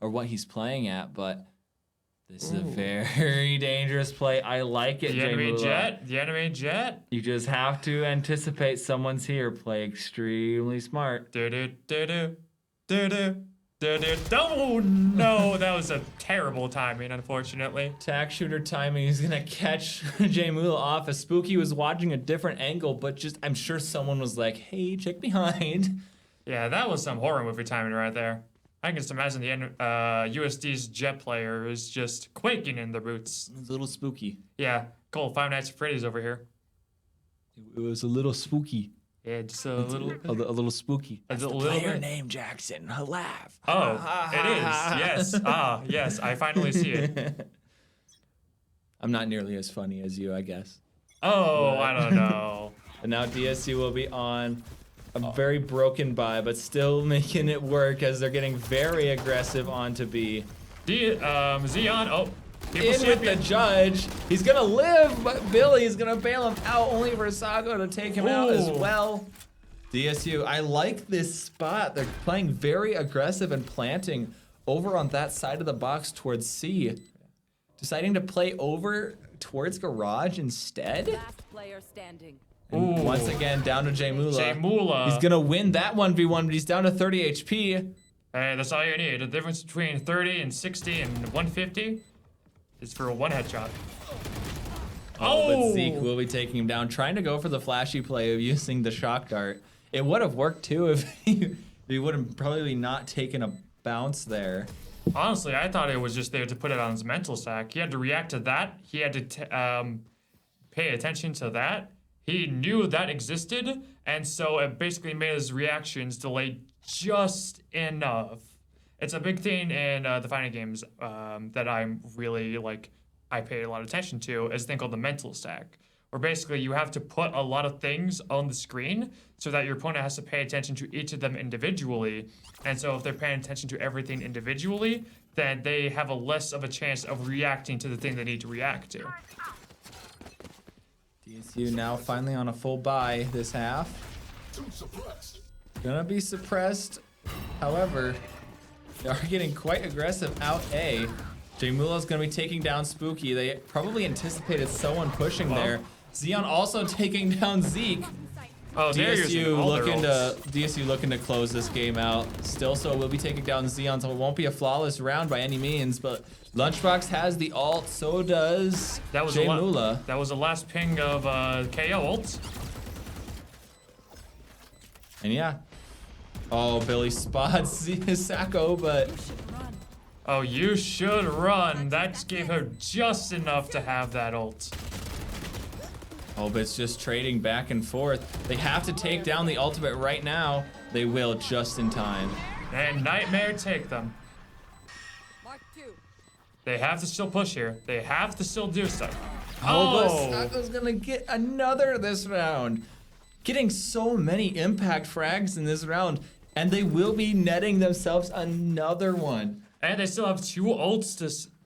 or what he's playing at, but this is a Ooh. very dangerous play. I like it, The J enemy Mula. jet. The enemy jet. You just have to anticipate someone's here. Play extremely smart. Do do do do do do do do. Oh no, that was a terrible timing, unfortunately. Tack shooter timing is gonna catch J Mula off as Spooky was watching a different angle, but just I'm sure someone was like, hey, check behind. Yeah, that was some horror movie timing right there. I can just imagine the USD's jet player is just quaking in their boots. It was a little spooky. Yeah, cool. Five Nights at Freddy's over here. It was a little spooky. Yeah, just a little. A little spooky. A little bit. name, Jackson. Laugh. Oh, it is. Yes. Ah, yes. I finally see it. I'm not nearly as funny as you, I guess. Oh, I don't know. And now DSU will be on a very broken buy, but still making it work as they're getting very aggressive onto B. Xeon. Oh, In with the judge. He's gonna live, but Billy's gonna bail him out, only for Sago to take him out as Ooh. well. DSU, I like this spot. They're playing very aggressive and planting over on that side of the box towards C. Deciding to play over towards garage instead. Last player standing. And Ooh. once again, down to Jmula. Jmula. He's gonna win that 1v1, but he's down to 30 HP. Hey, that's all you need. The difference between 30 and 60 and 150 is for one headshot. But Zeke will be taking him down, trying to go for the flashy play of using the shock dart. It would have worked too if he would have probably not taken a bounce there. Honestly, I thought it was just there to put it on his mental stack. He had to react to that. He had to pay attention to that. He knew that existed, and so it basically made his reactions delay just enough. It's a big thing in the fighting games that I'm really I paid a lot of attention to, is a thing called the mental stack, where basically you have to put a lot of things on the screen so that your opponent has to pay attention to each of them individually. And so if they're paying attention to everything individually, then they have a less of a chance of reacting to the thing they need to react to. DSU now finally on a full buy this half. Gonna be suppressed. However, they are getting quite aggressive out A. Jmula's gonna be taking down Spooky. They probably anticipated someone pushing there. Xeon also taking down Zeke. Oh, they're using DSU all their looking to close this game out. Still, so will be taking down Xeon, so it won't be a flawless round by any means. But Lunchbox has the ult, so does Jmula. That was the last ping of KO ult. And yeah. Oh, Billy spots Sacco, but Oh, you should run. That gave her just enough to have that ult. oh, but it's just trading back and forth. They have to take down the ultimate right now. They will just in time. And Nightmare take them. Mark 2. They have to still push here. They have to still do stuff. But Sacco's gonna get another this round. Getting so many impact frags in this round, and they will be netting themselves another one. And they still have two ults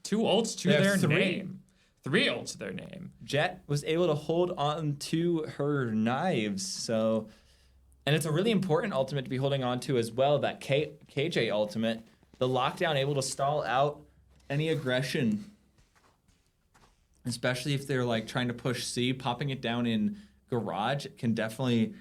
to They have their three. name. 3 ults to their name. Jet was able to hold on to her knives, so, and it's a really important ultimate to be holding on to as well, that KJ ultimate. The lockdown able to stall out any aggression, especially if they're trying to push C. Popping it down in garage can definitely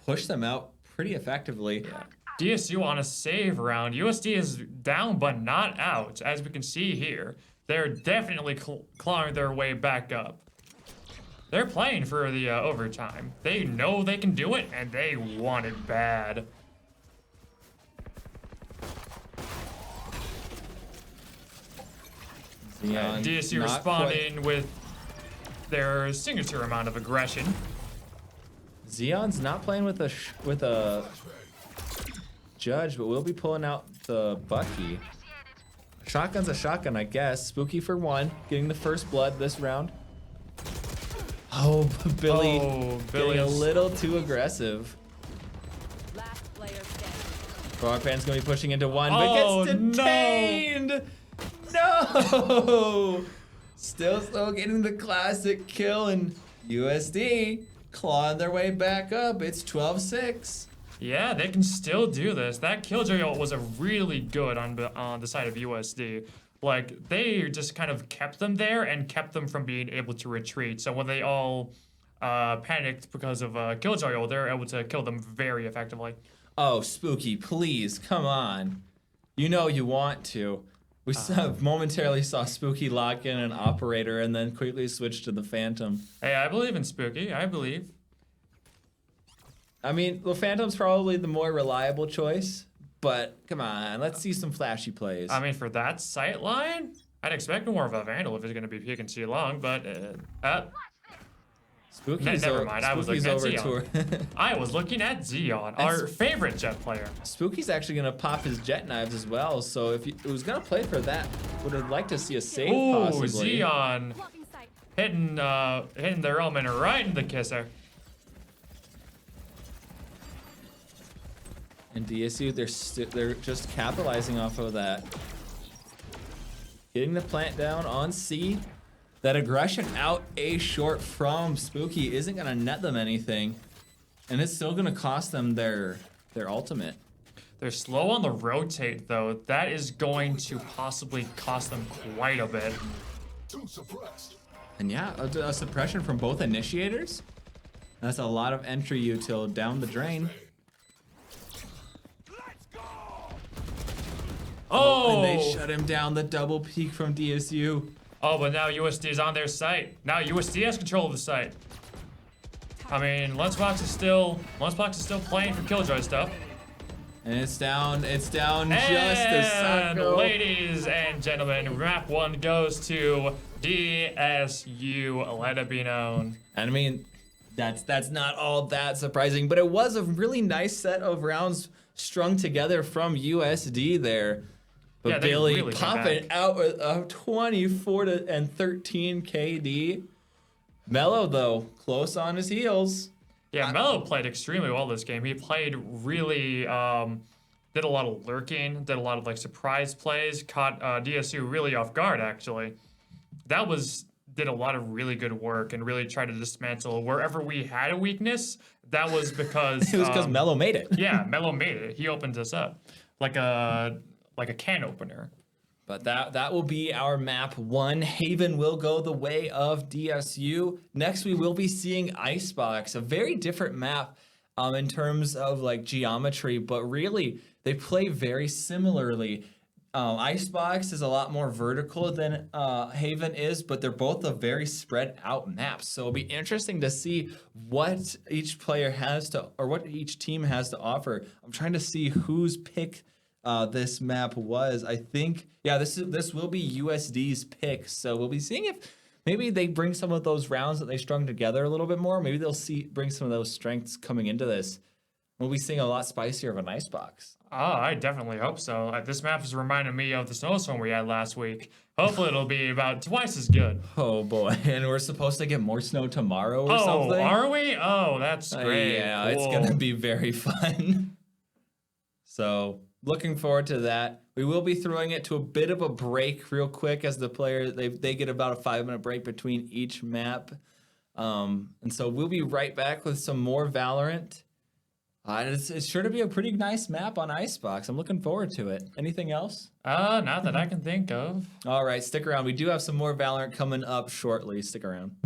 push them out pretty effectively. Yeah. DSU on a save round. USD is down but not out, as we can see here. They're definitely clawing their way back up. They're playing for the overtime. They know they can do it, and they want it bad. Xeon DSU not responding with their signature amount of aggression. Xeon's not playing with a judge, but we'll be pulling out the Bucky. Shotgun's a shotgun, I guess. Spooky for 1, getting the first blood this round. Oh, Billy getting a little too aggressive. Last player standing. Frogpan's gonna be pushing into 1, but gets detained. No! Still getting the classic kill, and USD clawing their way back up. It's 12-6. Yeah, they can still do this. That killjoy ult was a really good on the side of USD. They just kind of kept them there and kept them from being able to retreat. So when they all panicked because of killjoy ult, they were able to kill them very effectively. Oh, Spooky, please, come on. You know you want to. We momentarily saw Spooky lock in an operator and then quickly switch to the Phantom. Hey, I believe in Spooky. I believe. I mean, the Phantom's probably the more reliable choice, but come on, let's see some flashy plays. I mean, for that sight line, I'd expect more of a Vandal if it's going to be peeking too long, but Spooky's never mind. I was looking at Xeon. I was looking at Xeon, our favorite Jet player. Spooky's actually gonna pop his jet knives as well, so if he was gonna play for that, would have liked to see a save possibly. Xeon hitting their element right in the kisser. And DSU, they're just capitalizing off of that. Getting the plant down on C. That aggression out A short from Spooky isn't going to net them anything. And it's still going to cost them their ultimate. They're slow on the rotate, though. That is going to possibly cost them quite a bit. And yeah, a suppression from both initiators. That's a lot of entry util down the drain. Oh! And they shut him down. The double peek from DSU. Oh, but now USD is on their site. Now USD has control of the site. I mean, Lunchbox is still playing for Killjoy stuff. And it's down just as And Sacco. ladies and gentlemen, map 1 goes to DSU. Let it be known. And I mean, that's not all that surprising, but it was a really nice set of rounds strung together from USD there. But Yeah, they Billy really came popping back. out with a 24 and 13 KD. Mello though, close on his heels. Yeah, Mello played extremely well this game. He played really, did a lot of lurking, did a lot of like surprise plays, caught DSU really off guard actually. Did a lot of really good work and really tried to dismantle wherever we had a weakness. That was because It was because Mello made it. yeah, Mello made it. He opened us up like a can opener. But that will be our map 1. Haven will go the way of DSU. Next, we will be seeing Icebox, a very different map in terms of like geometry, but really they play very similarly. Icebox is a lot more vertical than Haven is, but they're both a very spread out maps. So it'll be interesting to see what each player has to, or what each team has to offer. I'm trying to see whose pick this map was. I think, yeah, this will be USD's pick. So we'll be seeing if maybe they bring some of those rounds that they strung together a little bit more. Maybe they'll bring some of those strengths coming into this. We'll be seeing a lot spicier of an Icebox. Oh, I definitely hope so. This map is reminding me of the snowstorm we had last week. Hopefully it'll be about twice as good. Oh boy, and we're supposed to get more snow tomorrow or something? Oh, are we? Oh, that's great. Yeah, it's Cool. gonna be very fun. So looking forward to that. We will be throwing it to a bit of a break real quick as the players, they get about a 5-minute break between each map. And so we'll be right back with some more Valorant. It's sure to be a pretty nice map on Icebox. I'm looking forward to it. Anything else? Not that I can think of. All right, stick around. We do have some more Valorant coming up shortly. Stick around.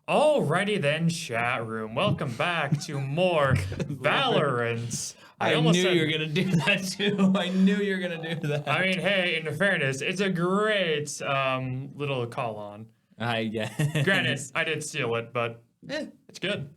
Alrighty then, chat room. Welcome back to more Valorant. I almost knew said- you were gonna do that too. I knew you were gonna do that. I mean, hey, in fairness, it's a great little call on. I guess. Granted, I did steal it, but it's good.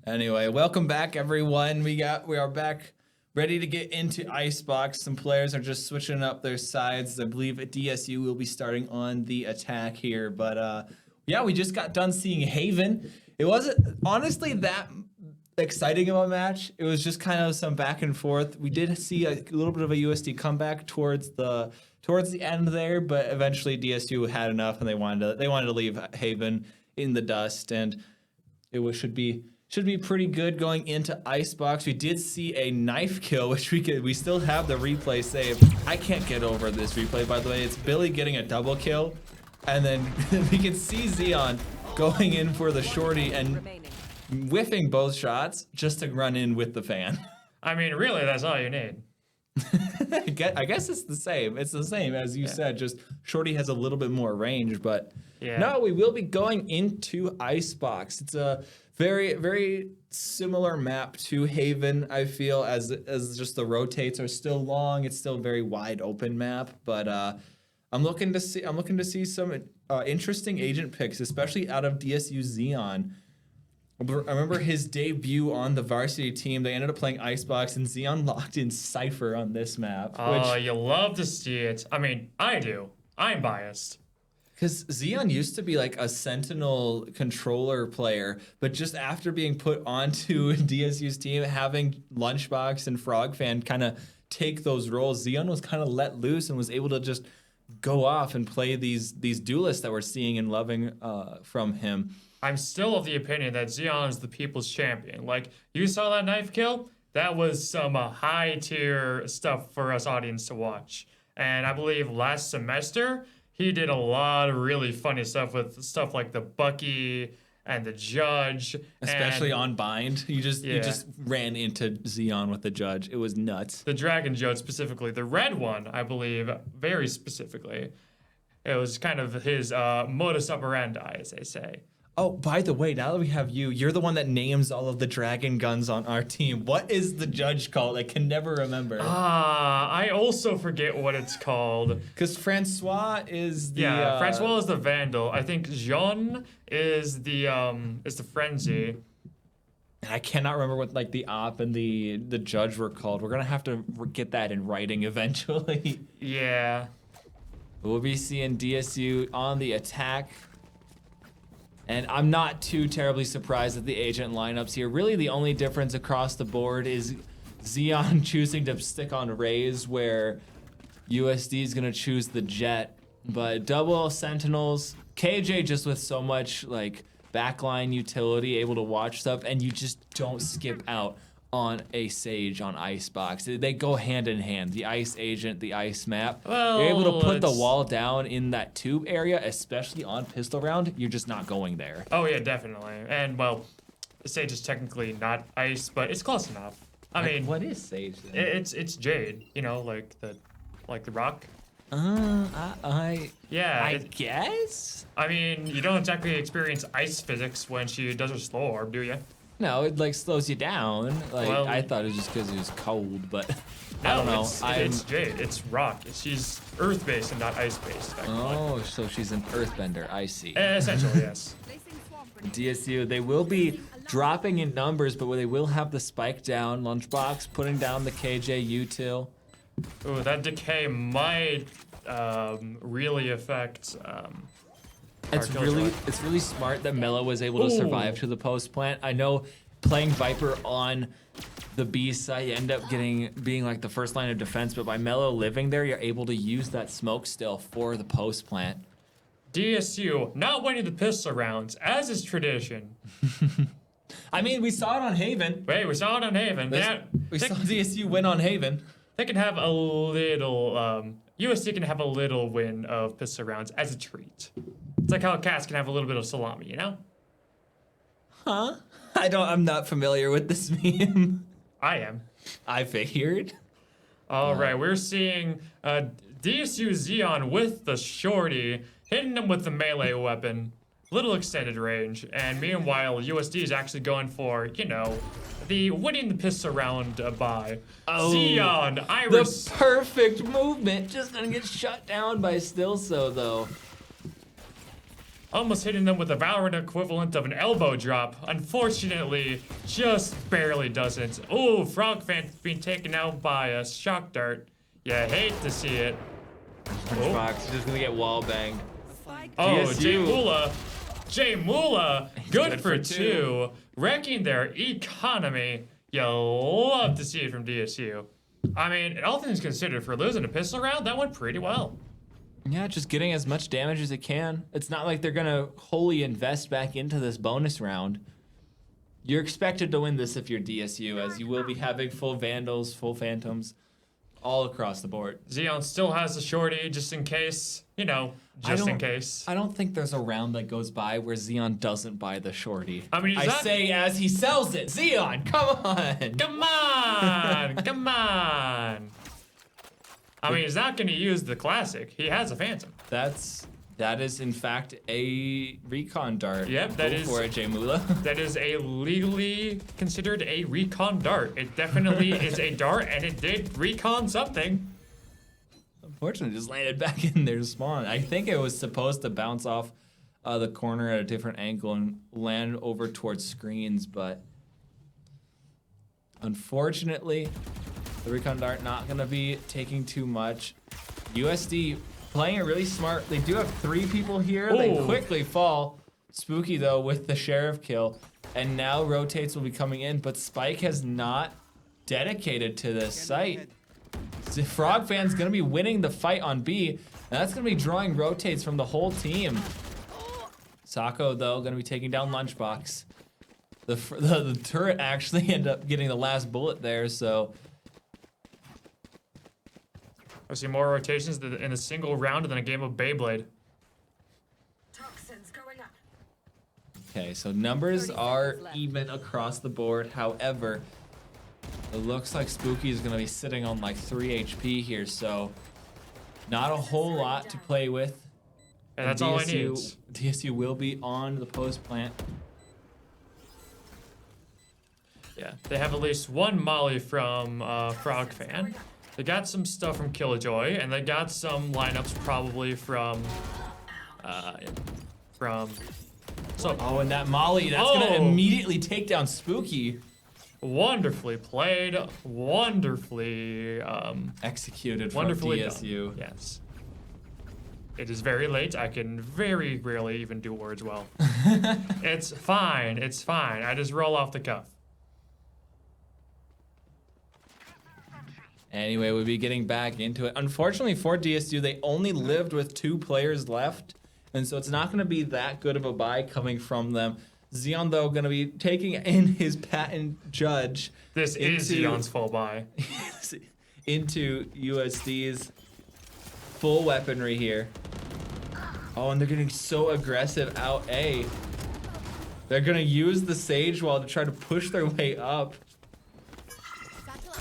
Anyway, welcome back, everyone. We are back, ready to get into Icebox. Some players are just switching up their sides. I believe DSU will be starting on the attack here, but yeah, we just got done seeing Haven. It wasn't honestly that exciting of a match. It was just kind of some back and forth. We did see a little bit of a USD comeback towards the end there, but eventually DSU had enough and they wanted to leave Haven in the dust, and should be pretty good going into Icebox. We did see a knife kill, which we still have the replay saved. I can't get over this replay, by the way. It's Billy getting a double kill, and then we can see Xeon going in for the shorty and Remaining. whiffing both shots just to run in with the fan. I mean, really, that's all you need. I guess it's the same. It's the same as you said. Just Shorty has a little bit more range, but Yeah. no, we will be going into Icebox. It's a very, very similar map to Haven. I feel as just the rotates are still long. It's still a very wide open map, but I'm looking to see some interesting agent picks, especially out of DSU Xeon. I remember his debut on the varsity team. They ended up playing Icebox, and Xeon locked in Cypher on this map. Oh, you love to see it. I mean, I do. I'm biased. Because Xeon used to be like a Sentinel controller player, but just after being put onto DSU's team, having Lunchbox and Frogfan kind of take those roles, Xeon was kind of let loose and was able to just go off and play these duelists that we're seeing and loving from him. I'm still of the opinion that Xeon is the people's champion. Like, you saw that knife kill? That was some high tier stuff for us audience to watch. And I believe last semester, he did a lot of really funny stuff with stuff like the Bucky and the Judge. Especially and on Bind. You just ran into Xeon with the Judge. It was nuts. the Dragon Judge specifically. The red one, I believe, very specifically. It was kind of his modus operandi, as they say. Oh, by the way, now that we have you, you're the one that names all of the dragon guns on our team. What is the Judge called? I can never remember. I also forget what it's called. Because Francois is the... Francois is the Vandal. I think Jean is the Frenzy. I cannot remember what like the op and the Judge were called. We're going to have to get that in writing eventually. Yeah. We'll be seeing DSU on the attack. And I'm not too terribly surprised at the agent lineups here. Really, the only difference across the board is Xeon choosing to stick on Raze, where USD is going to choose the Jet. But double Sentinels, KJ just with so much like backline utility, able to watch stuff, and you just don't skip out on a Sage on Icebox. They go hand in hand. The Ice agent, the Ice map. Well, You're able to put the it's- wall down in that tube area, especially on pistol round. You're just not going there. Oh yeah, definitely. And well, Sage is technically not ice, but it's close enough. I mean, what is Sage then? it's Jade. You know, like the rock. I Yeah. guess. I mean, you don't exactly experience ice physics when she does her slow orb, do you? No, it like slows you down. Like Well- I thought it was just because it was cold, but I No, don't know. it's Jade. It's rock. She's earth-based and not ice-based. Oh, so she's an earthbender. I see. Essentially, yes. Placing swamp grenade. DSU, they will be dropping in numbers, but they will have the spike down. Lunchbox putting down the KJ util. Ooh, that decay might really affect. It's our Killjoy. really smart that Mello was able to survive Ooh. to the post plant. I know playing Viper on the B side, you end up being like the first line of defense, but by Mello living there, you're able to use that smoke still for the post plant. DSU not winning the pistol rounds, as is tradition. I mean, we saw it on Haven. Wait, we saw it on Haven. We saw DSU win on Haven. They can have a little. USD can have a little win of pistol rounds as a treat. It's like how Cass can have a little bit of salami, you know? Huh? I'm not familiar with this meme. I am. I figured. All right, we're seeing DSU Xeon with the shorty, hitting him with the melee weapon. little extended range, and meanwhile, USD is actually going for, you know, the winning the pistol round by Xeon, Iris. The perfect movement. Just gonna get shut down by Stilso, though. Almost hitting them with the Valorant equivalent of an elbow drop. Unfortunately, just barely doesn't. Oh, Frog Fan being taken out by a shock dart. You hate to see it. Fox just gonna get wall banged. Oh, DSU. Jay Mula, good good for for two. Wrecking their economy. You love to see it from DSU. I mean, all things considered, for losing a pistol round, that went pretty well. Yeah, just getting as much damage as it can. It's not like they're gonna wholly invest back into this bonus round. You're expected to win this if you're DSU, as you will be having full Vandals, full Phantoms, all across the board. Xeon still has a shorty just in case, you know, just in case. I don't think there's a round that goes by where Xeon doesn't buy the shorty. I mean, I say as he sells it, Xeon, come on! Come on! Come on! I mean, he's not going to use the classic. He has a Phantom. That is in fact a recon dart. Yep, that is for a J Mula. That is a legally considered a recon dart. It definitely is a dart, and it did recon something. Unfortunately, just landed back in their spawn. I think it was supposed to bounce off the corner at a different angle and land over towards screens, but unfortunately, the recon dart not gonna be taking too much. USD playing it really smart. They do have 3 people here. Ooh. They quickly fall. Spooky though with the sheriff kill, and now rotates will be coming in, but Spike has not dedicated to this site. The Frog Fan's gonna be winning the fight on B, and that's gonna be drawing rotates from the whole team. Sako though gonna be taking down Lunchbox. The turret actually ended up getting the last bullet there, so I see more rotations in a single round than a game of Beyblade. Toxins going up. okay, so numbers 30 are seconds left. even across the board. However, it looks like Spooky is gonna be sitting on like 3 HP here, so not a whole lot to play with. And that's all I need. DSU will be on the post plant. Yeah, they have at least one molly from Frog Fan. They got some stuff from Killjoy, and they got some lineups probably from. So Oh, and that Molly, that's gonna Oh. immediately take down Spooky. wonderfully played, wonderfully, Executed from wonderfully DSU. done. Yes. It is very late. I can very rarely even do words well. It's fine. It's fine. I just roll off the cuff. Anyway, we'll be getting back into it. Unfortunately for DSU, they only lived with 2 players left, and so it's not going to be that good of a buy coming from them. Xeon, though, going to be taking in his patent judge. This is Xeon's full buy. into USD's full weaponry here. Oh, and they're getting so aggressive out A. They're going to use the Sage Wall to try to push their way up.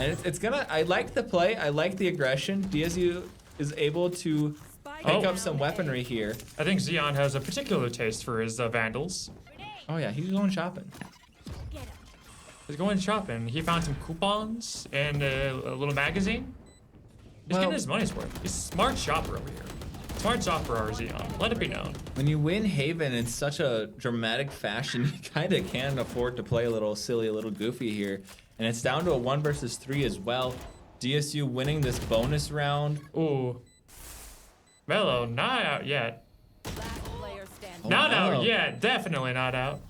And it's gonna, I like the play, I like the aggression. DSU is able to pick up some weaponry here. I think Xeon has a particular taste for his Vandals. Oh yeah, he's going shopping. He's going shopping. He found some coupons and a little magazine. He's Well- getting his money's worth. He's a smart shopper over here. Smart shopper, our Xeon. Let it be known. When you win Haven in such a dramatic fashion, you kind of can afford to play a little silly, a little goofy here. And it's down to a 1 versus 3 as well. DSU winning this bonus round. Ooh. Mello, not out yet. Last player standing. Oh, Not Mello. out yet. Definitely not out.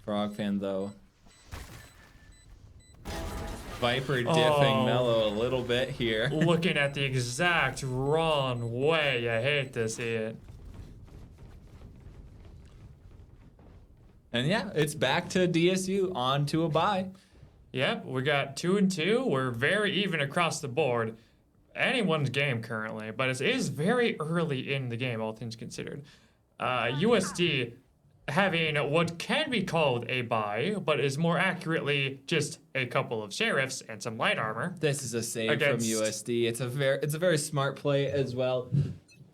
Frog Fan though. Viper diffing Oh. Mello a little bit here. Looking at the exact wrong way. I hate to see it. And yeah, it's back to DSU on to a bye. Yep, we got 2 and 2. We're very even across the board. Anyone's game currently, but it is very early in the game, all things considered. USD having what can be called a buy, but is more accurately just a couple of sheriffs and some light armor. This is a save Against- from USD. It's a very smart play as well.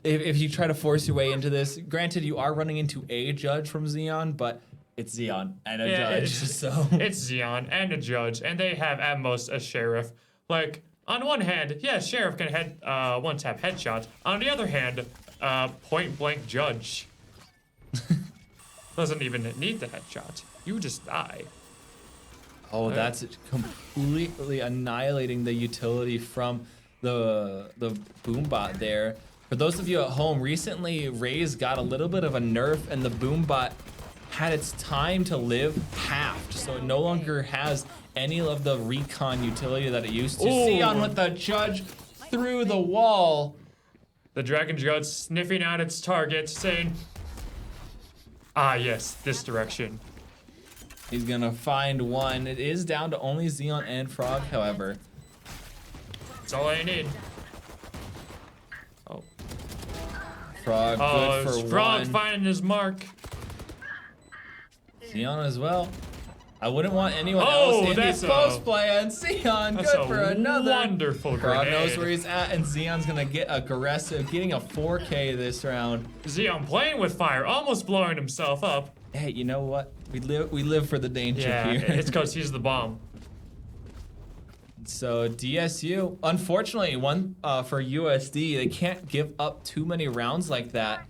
if you try to force your way into this, granted you are running into a judge from Xeon, but it's Xeon and a judge, so It's Xeon and a judge, and they have at most a sheriff. Like, on one hand, yeah, sheriff can one-tap headshot. On the other hand, point-blank judge doesn't even need the headshot. You just die. oh, that's completely annihilating the utility from the boombot there. For those of you at home, recently Raze got a little bit of a nerf, and the boombot had its time to live halved, so it no longer has any of the recon utility that it used to. Xeon with the judge through the wall. The Dragon Judge sniffing out its target, saying, ah, yes, this direction. He's gonna find one. It is down to only Xeon and Frog, however. That's all I need. Oh, Frog good for Frog one. finding his mark. Xeon as well. I wouldn't want anyone Oh, else in that's this post play, and Xeon That's good for another. wonderful Frog knows grenade. where he's at, and Xeon's gonna get aggressive, getting a 4K this round. Xeon playing with fire, almost blowing himself up. Hey, you know what? We live for the danger Yeah, here. it's because he's the bomb. So DSU, unfortunately, one for USD, they can't give up too many rounds like that.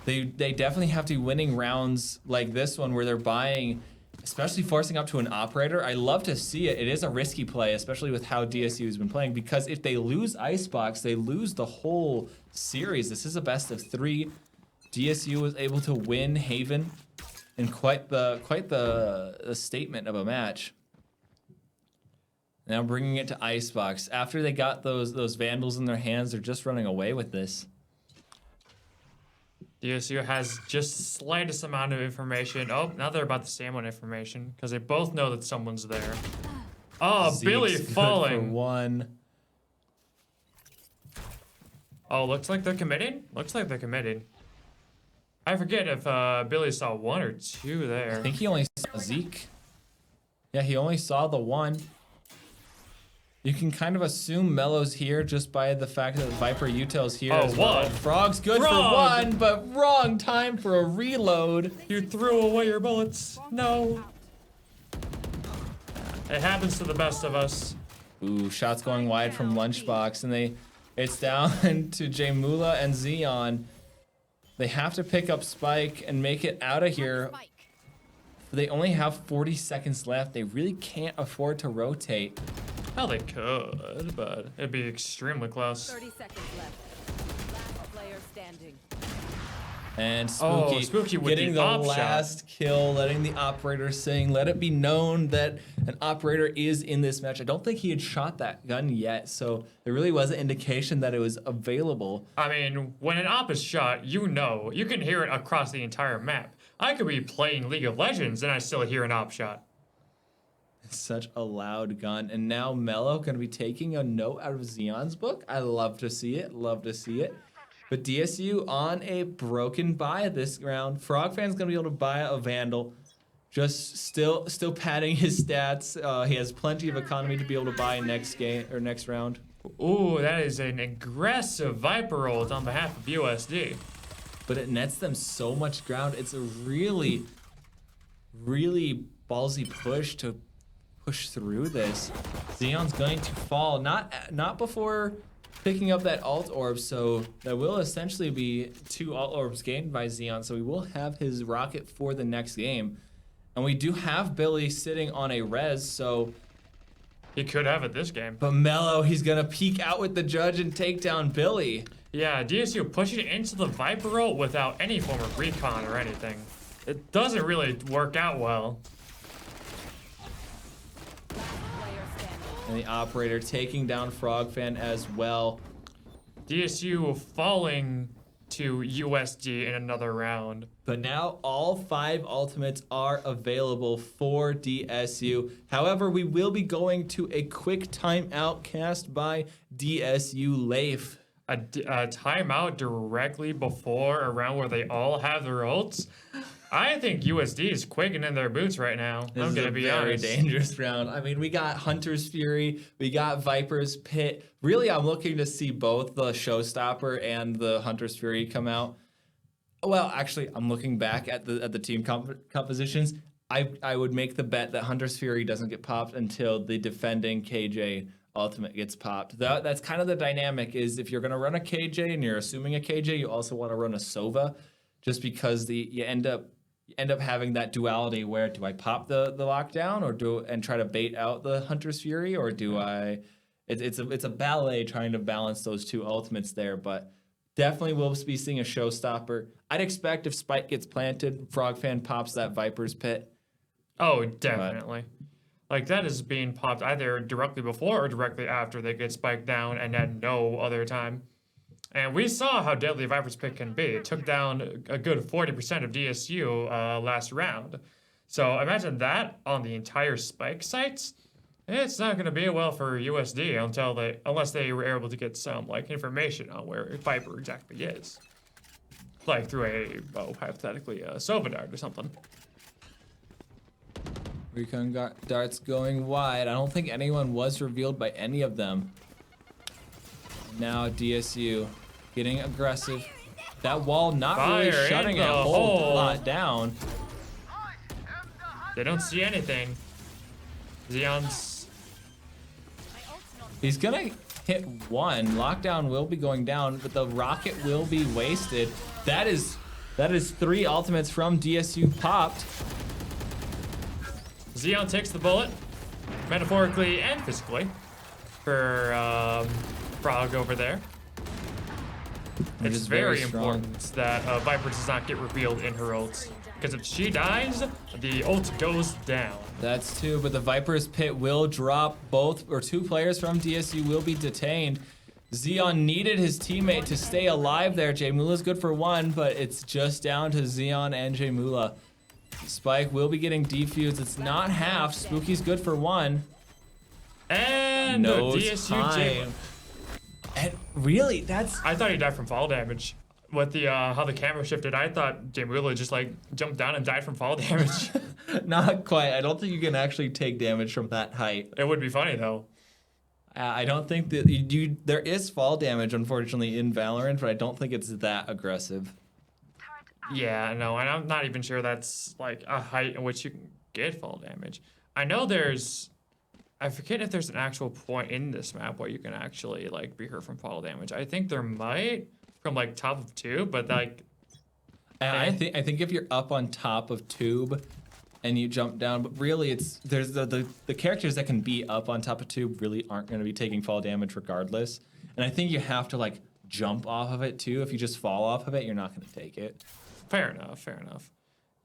They definitely have to be winning rounds like this one where they're buying, especially forcing up to an operator. I love to see it. It is a risky play, especially with how DSU has been playing, because if they lose Icebox, they lose the whole series. This is a best of 3. DSU was able to win Haven in quite the statement of a match. Now bringing it to Icebox. After they got those Vandals in their hands, they're just running away with this. DSU has just the slightest amount of information. Oh, now they're about the same on information because they both know that someone's there. Oh, Zeke's Billy good for falling. one. Oh, looks like they're committing? Looks like they're committing. I forget if Billy saw 1 or 2 there. I think he only saw Zeke. Yeah, he only saw the 1. You can kind of assume Mello's here just by the fact that Viper Utel's here Oh, as well. one. Frog's good Frog! for 1, but wrong time for a reload. You threw away your bullets. No. It happens to the best of us. Ooh, shots going wide from Lunchbox, and it's down to Jamula and Xeon. They have to pick up Spike and make it out of here. They only have 40 seconds left. They really can't afford to rotate. Well, they could, but it'd be extremely close. 30 seconds left. Last player standing. And Spooky, Spooky with getting the the op shot. last kill, letting the operator sing. Let it be known that an operator is in this match. I don't think he had shot that gun yet, so there really was an indication that it was available. I mean, when an op is shot, you know, you can hear it across the entire map. I could be playing League of Legends and I still hear an op shot. It's such a loud gun. And now Mello going to be taking a note out of Xeon's book. I love to see it. Love to see it. But DSU on a broken buy this round. Frog fan's going to be able to buy a Vandal. Just still padding his stats. He has plenty of economy to be able to buy next game or next round. Ooh, that is an aggressive Viper ult on behalf of USD. But it nets them so much ground. It's a really, really ballsy push to push through this. Xeon's going to fall, not before picking up that alt orb, so that will essentially be 2 alt orbs gained by Xeon, so we will have his rocket for the next game. And we do have Billy sitting on a res, so... He could have it this game. But Mello, he's gonna peek out with the judge and take down Billy. Yeah, DSU pushing into the Viper ult without any form of recon or anything. It doesn't really work out well. Player standing. And the operator taking down Frog Fan as well. DSU falling to USD in another round. But now all 5 ultimates are available for DSU. However, we will be going to a quick timeout cast by DSU Leif. A timeout directly before a round where they all have their ults. I think USD is quaking in their boots right now. This I'm is gonna a be very honest. dangerous round. I mean, we got Hunter's Fury, we got Viper's Pit. Really, I'm looking to see both the Showstopper and the Hunter's Fury come out. Well, actually, I'm looking back at the team compositions. I would make the bet that Hunter's Fury doesn't get popped until the defending KJ ultimate gets popped. That's kind of the dynamic. Is if you're gonna run a KJ and you're assuming a KJ, you also want to run a Sova, just because you end up having that duality where do I pop the lockdown and try to bait out the Hunter's Fury, or do I? It's a ballet trying to balance those two ultimates there, but definitely will be seeing a showstopper. I'd expect if Spike gets planted, Frogfan pops that Viper's Pit. Oh, definitely. Like that is being popped either directly before or directly after they get spiked down, and at no other time. And we saw how deadly Viper's Pit can be. It took down a good 40% of DSU last round. So imagine that on the entire spike sites. It's not going to be well for USD unless they were able to get some like information on where Viper exactly is, like through hypothetically a Sova dart or something. Recon darts going wide. I don't think anyone was revealed by any of them. Now DSU getting aggressive. That wall not really Fire shutting in a the whole hole. lot down. They don't see anything. Xeon's. He's gonna hit one. Lockdown will be going down, but the rocket will be wasted. That is 3 ultimates from DSU popped. Xeon takes the bullet, metaphorically and physically, for Frog over there. Which It's is very very strong. important that Viper does not get revealed in her ult. Because if she dies, the ult goes down. That's 2, but the Viper's Pit will drop. 2 players from DSU will be detained. Xeon needed his teammate to stay alive there. Jaymula's good for 1, but it's just down to Xeon and Jaymula. Spike will be getting defused. It's not half. Spooky's good for 1. And No DSU time. And really, that's I thought he died from fall damage. With the how the camera shifted, I thought Jaymula just like jumped down and died from fall damage. not quite. I don't think you can actually take damage from that height. It would be funny though. I don't think that there is fall damage, unfortunately, in Valorant, but I don't think it's that aggressive. Yeah, no, and I'm not even sure that's like a height in which you can get fall damage. I know I forget if there's an actual point in this map where you can actually like be hurt from fall damage. I think there might from like top of tube, but like I think if you're up on top of tube and you jump down, but really there's the characters that can be up on top of tube really aren't going to be taking fall damage regardless. And I think you have to like jump off of it too. If you just fall off of it, you're not going to take it. Fair enough.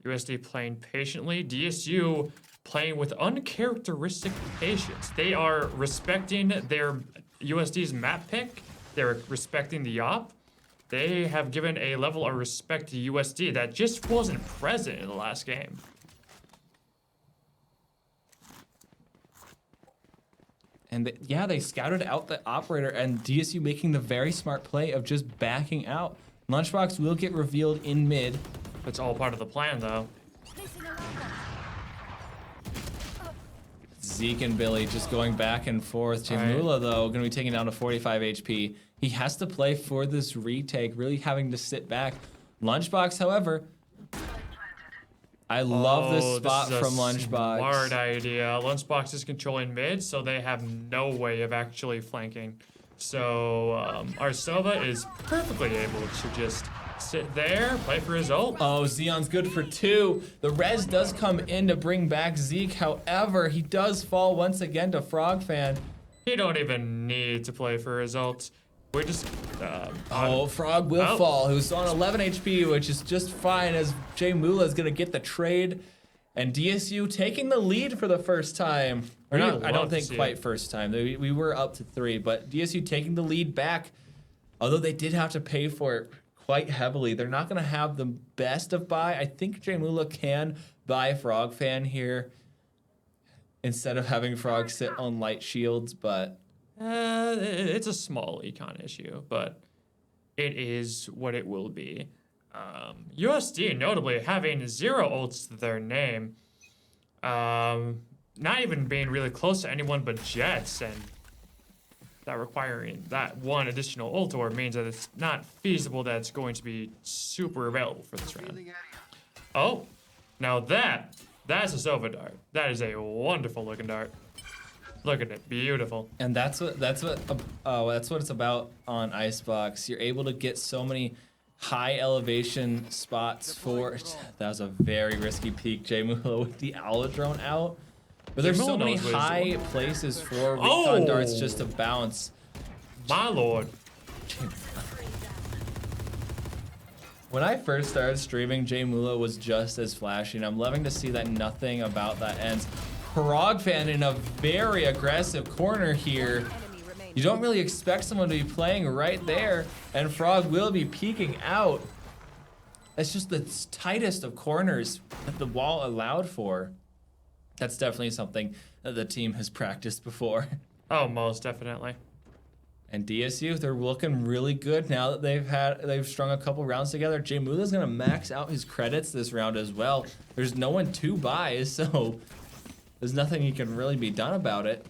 USD playing patiently. DSU playing with uncharacteristic patience. They are respecting their USD's map pick. They're respecting the op. They have given a level of respect to USD that just wasn't present in the last game. And they scouted out the operator, and DSU making the very smart play of just backing out. Lunchbox will get revealed in mid. It's all part of the plan, though. Zeke and Billy just going back and forth. Jaymula, though, going to be taken down to 45 HP. He has to play for this retake, really having to sit back. Lunchbox, however, I love this spot from Lunchbox. Smart idea. Lunchbox is controlling mid, so they have no way of actually flanking. So our Sova is perfectly able to just sit there, play for his ult. Oh, Xeon's good for 2. The res does come in to bring back Zeke. However, he does fall once again to Frogfan. He don't even need to play for his ult. We just... Frog will fall. He was on 11 HP, which is just fine as Jaymula is going to get the trade. And DSU taking the lead for the first time. Or not, I don't think quite first time. We were up to 3, but DSU taking the lead back. Although they did have to pay for it quite heavily. They're not going to have the best of buy. I think Jaymula can buy Frogfan here instead of having Frog sit on light shields, but... it's a small econ issue, but it is what it will be. USD notably having 0 ults to their name. Not even being really close to anyone but Jets, and that requiring that one additional ult orb means that it's not feasible that it's going to be super available for this round. Oh, now that's a Sova dart. That is a wonderful looking dart. Look at it, beautiful. And that's what it's about on Icebox. You're able to get so many high elevation spots for. That was a very risky peek, Jay Mulo, with the owl drone out. But there's so many high places for recon darts just to bounce. My lord. When I first started streaming, Jay Mulo was just as flashy, and I'm loving to see that nothing about that ends. Frog fan in a very aggressive corner here. You don't really expect someone to be playing right there, and Frog will be peeking out. That's just the tightest of corners that the wall allowed for. That's definitely something that the team has practiced before. Oh, most definitely. And DSU, they're looking really good now that they've strung a couple rounds together. Jay Mula's gonna max out his credits this round as well. There's no one to buy, so there's nothing he can really be done about it.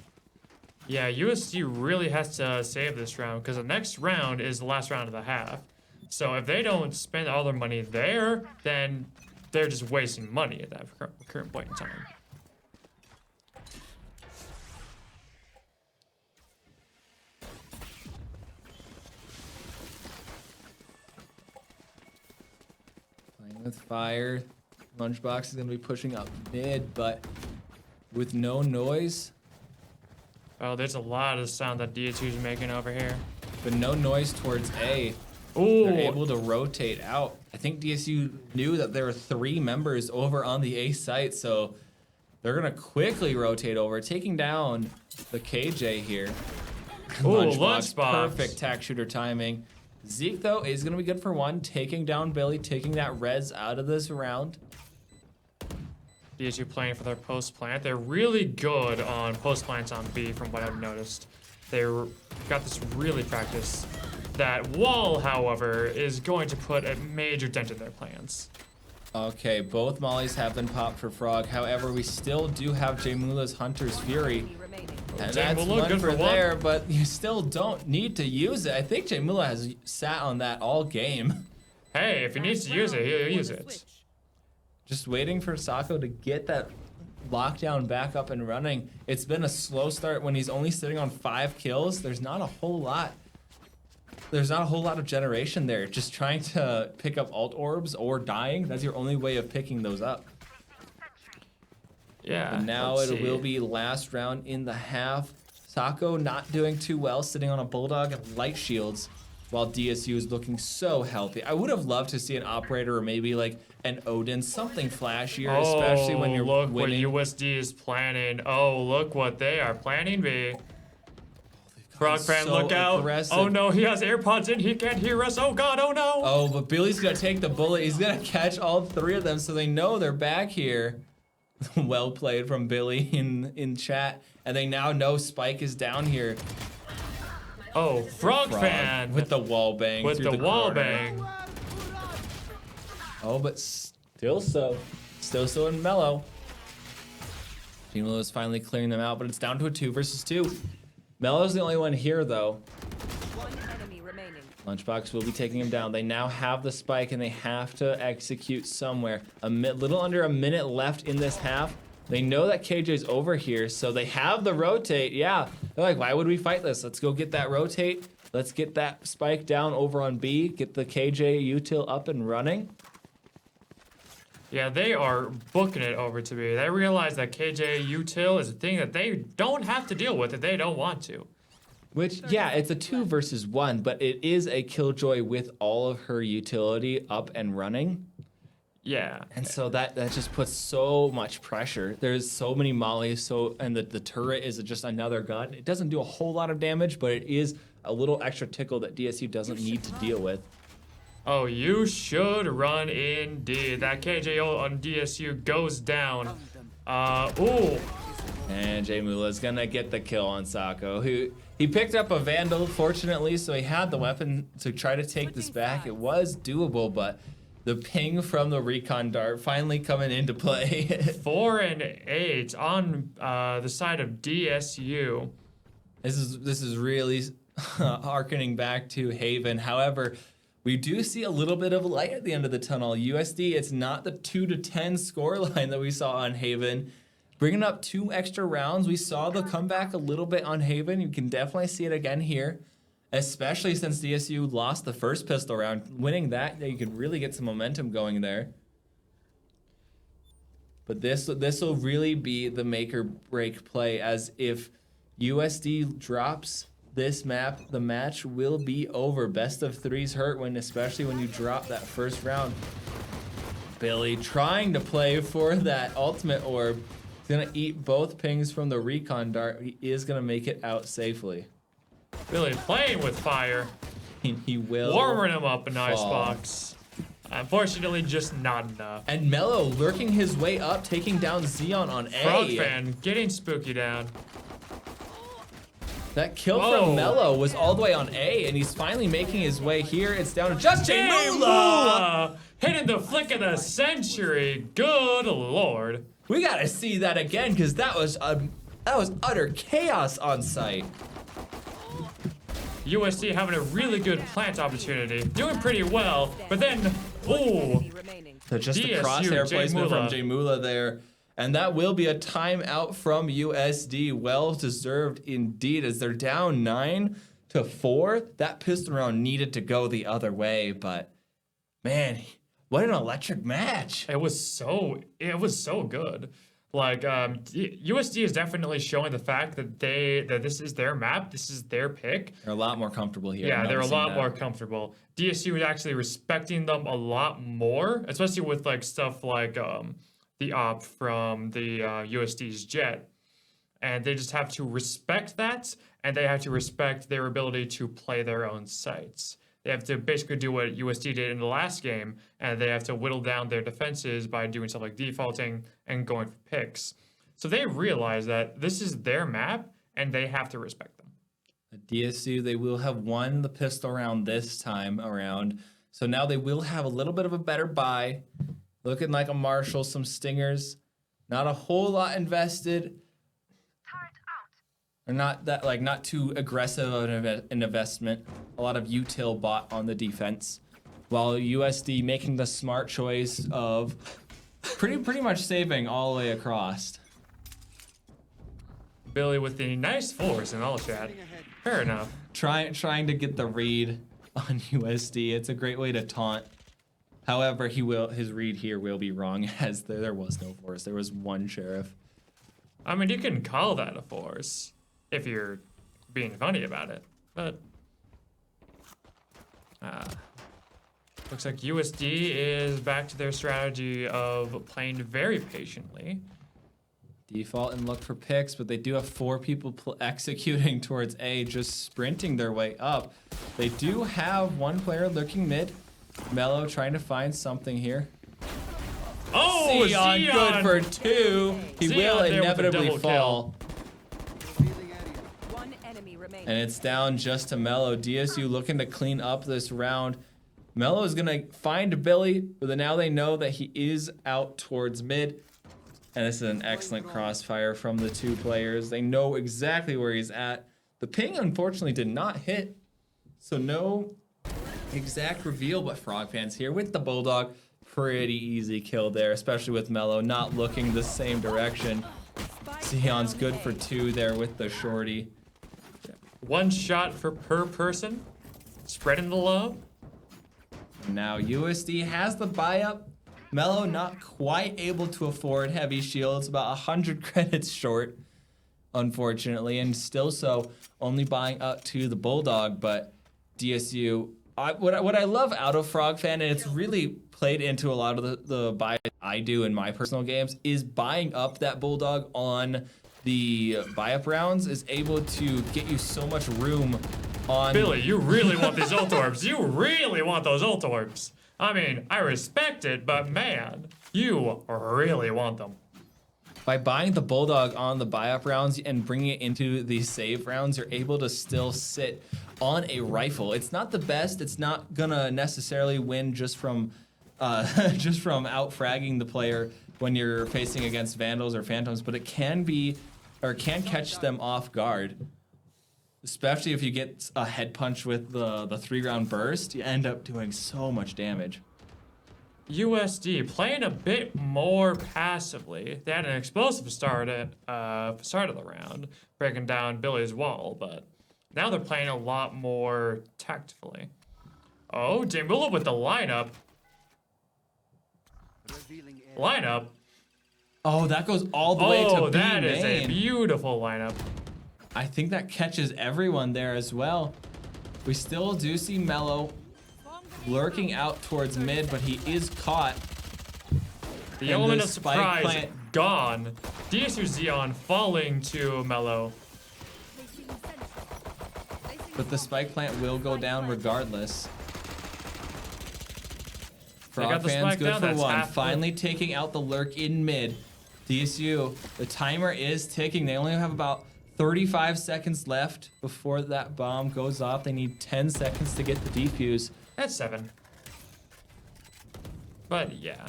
Yeah, USD really has to save this round because the next round is the last round of the half. So if they don't spend all their money there, then they're just wasting money at that current point in time. Playing with fire. Lunchbox is gonna be pushing up mid, but with no noise. Oh, there's a lot of sound that DSU's making over here. But no noise towards A. Ooh. They're able to rotate out. I think DSU knew that there were 3 members over on the A site, so they're gonna quickly rotate over, taking down the KJ here. Ooh, Lunchbox, Lunchbox. perfect tack shooter timing. Zeke though is gonna be good for 1, taking down Billy, taking that res out of this round. DSU playing for their post plant. They're really good on post plants on B from what I've noticed. They've got this really practice. That wall, however, is going to put a major dent in their plans. Okay, both mollies have been popped for Frog. However, we still do have Jay Mula's Hunter's Fury. Enemy remaining. And Jay that's Mula, one good for for one. there, but you still don't need to use it. I think Jay Mula has sat on that all game. Hey, if he needs to use it, he'll use it. Just waiting for Sako to get that lockdown back up and running. It's been a slow start when he's only sitting on 5 kills. There's not a whole lot of generation there. Just trying to pick up alt orbs or dying. That's your only way of picking those up. Yeah. And now let's it see. will be last round in the half. Sako not doing too well, sitting on a Bulldog and light shields, while DSU is looking so healthy. I would have loved to see an operator or maybe like an Odin, something flashier, especially when you're look winning. what USD is planning. Oh, look what they are planning, B. Frog fan, so look out. aggressive. Oh no, he has AirPods in. He can't hear us. Oh god, oh no. Oh, but Billy's gonna take the bullet. He's gonna catch all 3 of them, so they know they're back here. Well played from Billy in chat, and they now know Spike is down here. Oh, Frog Frog fan. with the wall bang. With through the wall corner. bang. Oh, but still so in mellow. Gmlo is finally clearing them out, but it's down to a 2 versus 2. Mello's the only one here, though. One enemy remaining. Lunchbox will be taking him down. They now have the spike, and they have to execute somewhere. Little under a minute left in this half. They know that KJ's over here, so they have the rotate. Yeah, they're like, why would we fight this? Let's go get that rotate. Let's get that spike down over on B. Get the KJ util up and running. Yeah, they are booking it over to B. They realize that KJ util is a thing that they don't have to deal with if they don't want to. Which, yeah, it's a 2 versus 1, but it is a Killjoy with all of her utility up and running. Yeah. And so that just puts so much pressure. There's so many mollies, and the turret is just another gun. It doesn't do a whole lot of damage, but it is a little extra tickle that DSU doesn't need to deal with. Oh, you should run indeed. That KJ on DSU goes down. Ooh. And Jay Mula is gonna get the kill on Sako, who he picked up a Vandal, fortunately, so he had the weapon to try to take this back. It was doable, but The ping from the recon dart finally coming into play. 4 and 8 on the side of DSU. This is really harkening back to Haven. However, we do see a little bit of light at the end of the tunnel. USD, it's not the 2-10 scoreline that we saw on Haven. Bringing up 2 extra rounds. We saw the comeback a little bit on Haven. You can definitely see it again here, especially since DSU lost the first pistol round. Winning that, you could really get some momentum going there. But this will really be the make or break play, as if USD drops this map, the match will be over. Best of threes hurt, especially when you drop that first round. Billy trying to play for that ultimate orb. He's gonna eat both pings from the recon dart. He is gonna make it out safely. Billy playing with fire. He will. Warming him up in fall. Icebox. Unfortunately, just not enough. And Mello lurking his way up, taking down Xeon on A. Frog fan getting spooky down. That kill Whoa. from Mello was all the way on A, and he's finally making his way here. It's down to just Jay Mula. Mula hitting the flick of the century. Good lord. We gotta see that again, because that was utter chaos on site. USD having a really good plant opportunity. Doing pretty well, but then, ooh. Enemy remaining. So just DSU, a crosshair Jay placement Mula. from Jay Mula there. And that will be a timeout from USD. Well deserved indeed, as they're down 9-4. That pistol round needed to go the other way, but man, what an electric match. It was so good. Like USD is definitely showing the fact that this is their map, this is their pick. They're a lot more comfortable here. Yeah, I'm they're a noticing lot that. more comfortable. DSU is actually respecting them a lot more, especially with like stuff like the op from the USD's jet. And they just have to respect that, and they have to respect their ability to play their own sites. They have to basically do what USD did in the last game, and they have to whittle down their defenses by doing stuff like defaulting and going for picks. So they realize that this is their map, and they have to respect them. The DSU, they will have won the pistol round this time around. So now they will have a little bit of a better buy. Looking like a Marshall, some stingers. Not a whole lot invested. Or not too aggressive of an investment. A lot of util bought on the defense. While USD making the smart choice of pretty much saving all the way across. Billy with the nice force in all chat. Fair enough. Trying to get the read on USD. It's a great way to taunt. However, his read here will be wrong, as there was no force. There was one sheriff. I mean, you can call that a force if you're being funny about it, but looks like USD is back to their strategy of playing very patiently. Default and look for picks, but they do have 4 people executing towards A, just sprinting their way up. They do have 1 player lurking mid. Mello trying to find something here. Oh, Xeon good for 2. He Xeon will there with a inevitably double fall. One enemy remaining. And it's down just to Mello. DSU looking to clean up this round. Mello is going to find Billy, but now they know that he is out towards mid. And this is an excellent crossfire from the 2 players. They know exactly where he's at. The ping, unfortunately, did not hit. So no exact reveal, but Frog fans here with the Bulldog. Pretty easy kill there, especially with Mello not looking the same direction. Xeon's good for 2 there with the shorty. 1 shot per person, spreading the love. Now USD has the buy up. Mello not quite able to afford heavy shields, about 100 credits short, unfortunately, and still so only buying up to the Bulldog. But DSU, what I love out of Frog Fan, and it's really played into a lot of the buy I do in my personal games, is buying up that Bulldog on the buy up rounds is able to get you so much room on. Billy, you really want these ult orbs. You really want those ult orbs. I mean, I respect it, but man, you really want them. By buying the Bulldog on the buy-up rounds and bringing it into the save rounds, you're able to still sit on a rifle. It's not the best. It's not gonna necessarily win just from just from out-fragging the player when you're facing against Vandals or Phantoms, but it can catch them off guard. Especially if you get a head punch with the 3-round burst, you end up doing so much damage. USD playing a bit more passively. They had an explosive start of the round, breaking down Billy's wall, but now they're playing a lot more tactfully. Oh, Jamula with the lineup. Oh, that goes all the way to B Oh, that is a main. beautiful lineup. I think that catches everyone there as well. We still do see Mello lurking out towards mid, but he is caught. The And element the of spike surprise plant- gone. DSU Xeon falling to Mello. But the spike plant will go down regardless. They got Frog the fans spike good down, for that's one. half the- Finally taking out the lurk in mid. DSU, the timer is ticking. They only have about 35 seconds left before that bomb goes off. They need 10 seconds to get the defuse. That's 7. But yeah.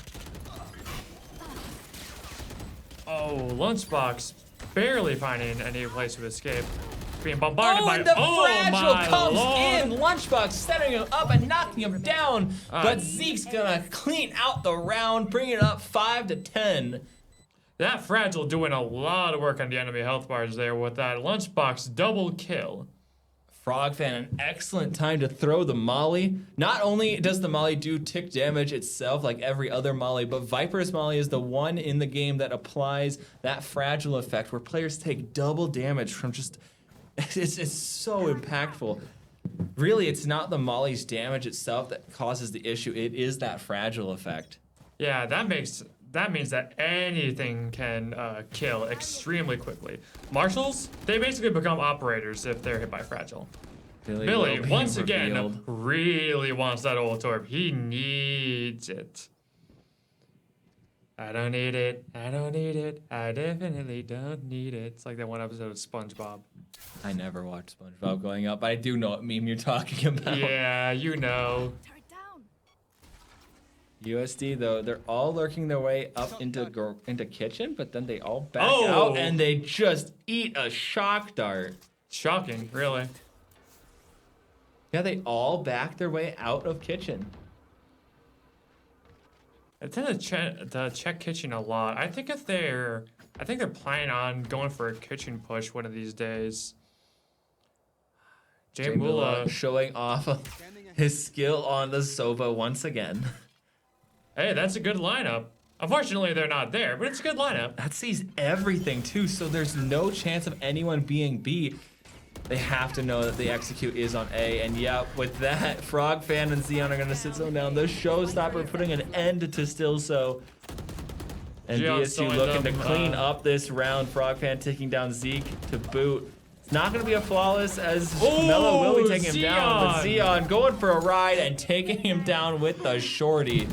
Oh, Lunchbox barely finding any place to escape. Being bombarded by And the fragile my comes Lord. in. Lunchbox setting him up and knocking him down. Ah. But Zeke's gonna clean out the round, bring it up 5-10. That Fragile doing a lot of work on the enemy health bars there with that Lunchbox double kill. Frogfan, an excellent time to throw the molly. Not only does the molly do tick damage itself like every other molly, but Viper's molly is the one in the game that applies that fragile effect where players take double damage from just... It's so impactful. Really, it's not the molly's damage itself that causes the issue. It is that fragile effect. Yeah, that means that anything can kill extremely quickly. Marshals, they basically become operators if they're hit by Fragile. Billy, will be once again, revealed. really wants that old orb. He needs it. I don't need it. I don't need it. I definitely don't need it. It's like that one episode of SpongeBob. I never watched SpongeBob going up, but I do know what meme you're talking about. Yeah, you know. Turret down. USD though, they're all lurking their way up into kitchen, but then they all back Oh! out and they just eat a shock dart. Shocking, really. Yeah, they all back their way out of kitchen. I tend to check kitchen a lot. I think they're planning on going for a kitchen push one of these days. Jamula Jamula. showing off his skill on the Sova once again. Hey, that's a good lineup. Unfortunately, they're not there, but it's a good lineup. That sees everything too, so there's no chance of anyone being B. They have to know that the execute is on A, and yeah, with that, Frogfan and Xeon are gonna sit someone down. The showstopper putting an end to Still So. And Xeon DSU slowing looking to them, clean up this round. Frogfan taking down Zeke to boot. It's not gonna be a flawless as Mello will be taking him down, but Xeon going for a ride and taking him down with the shorty.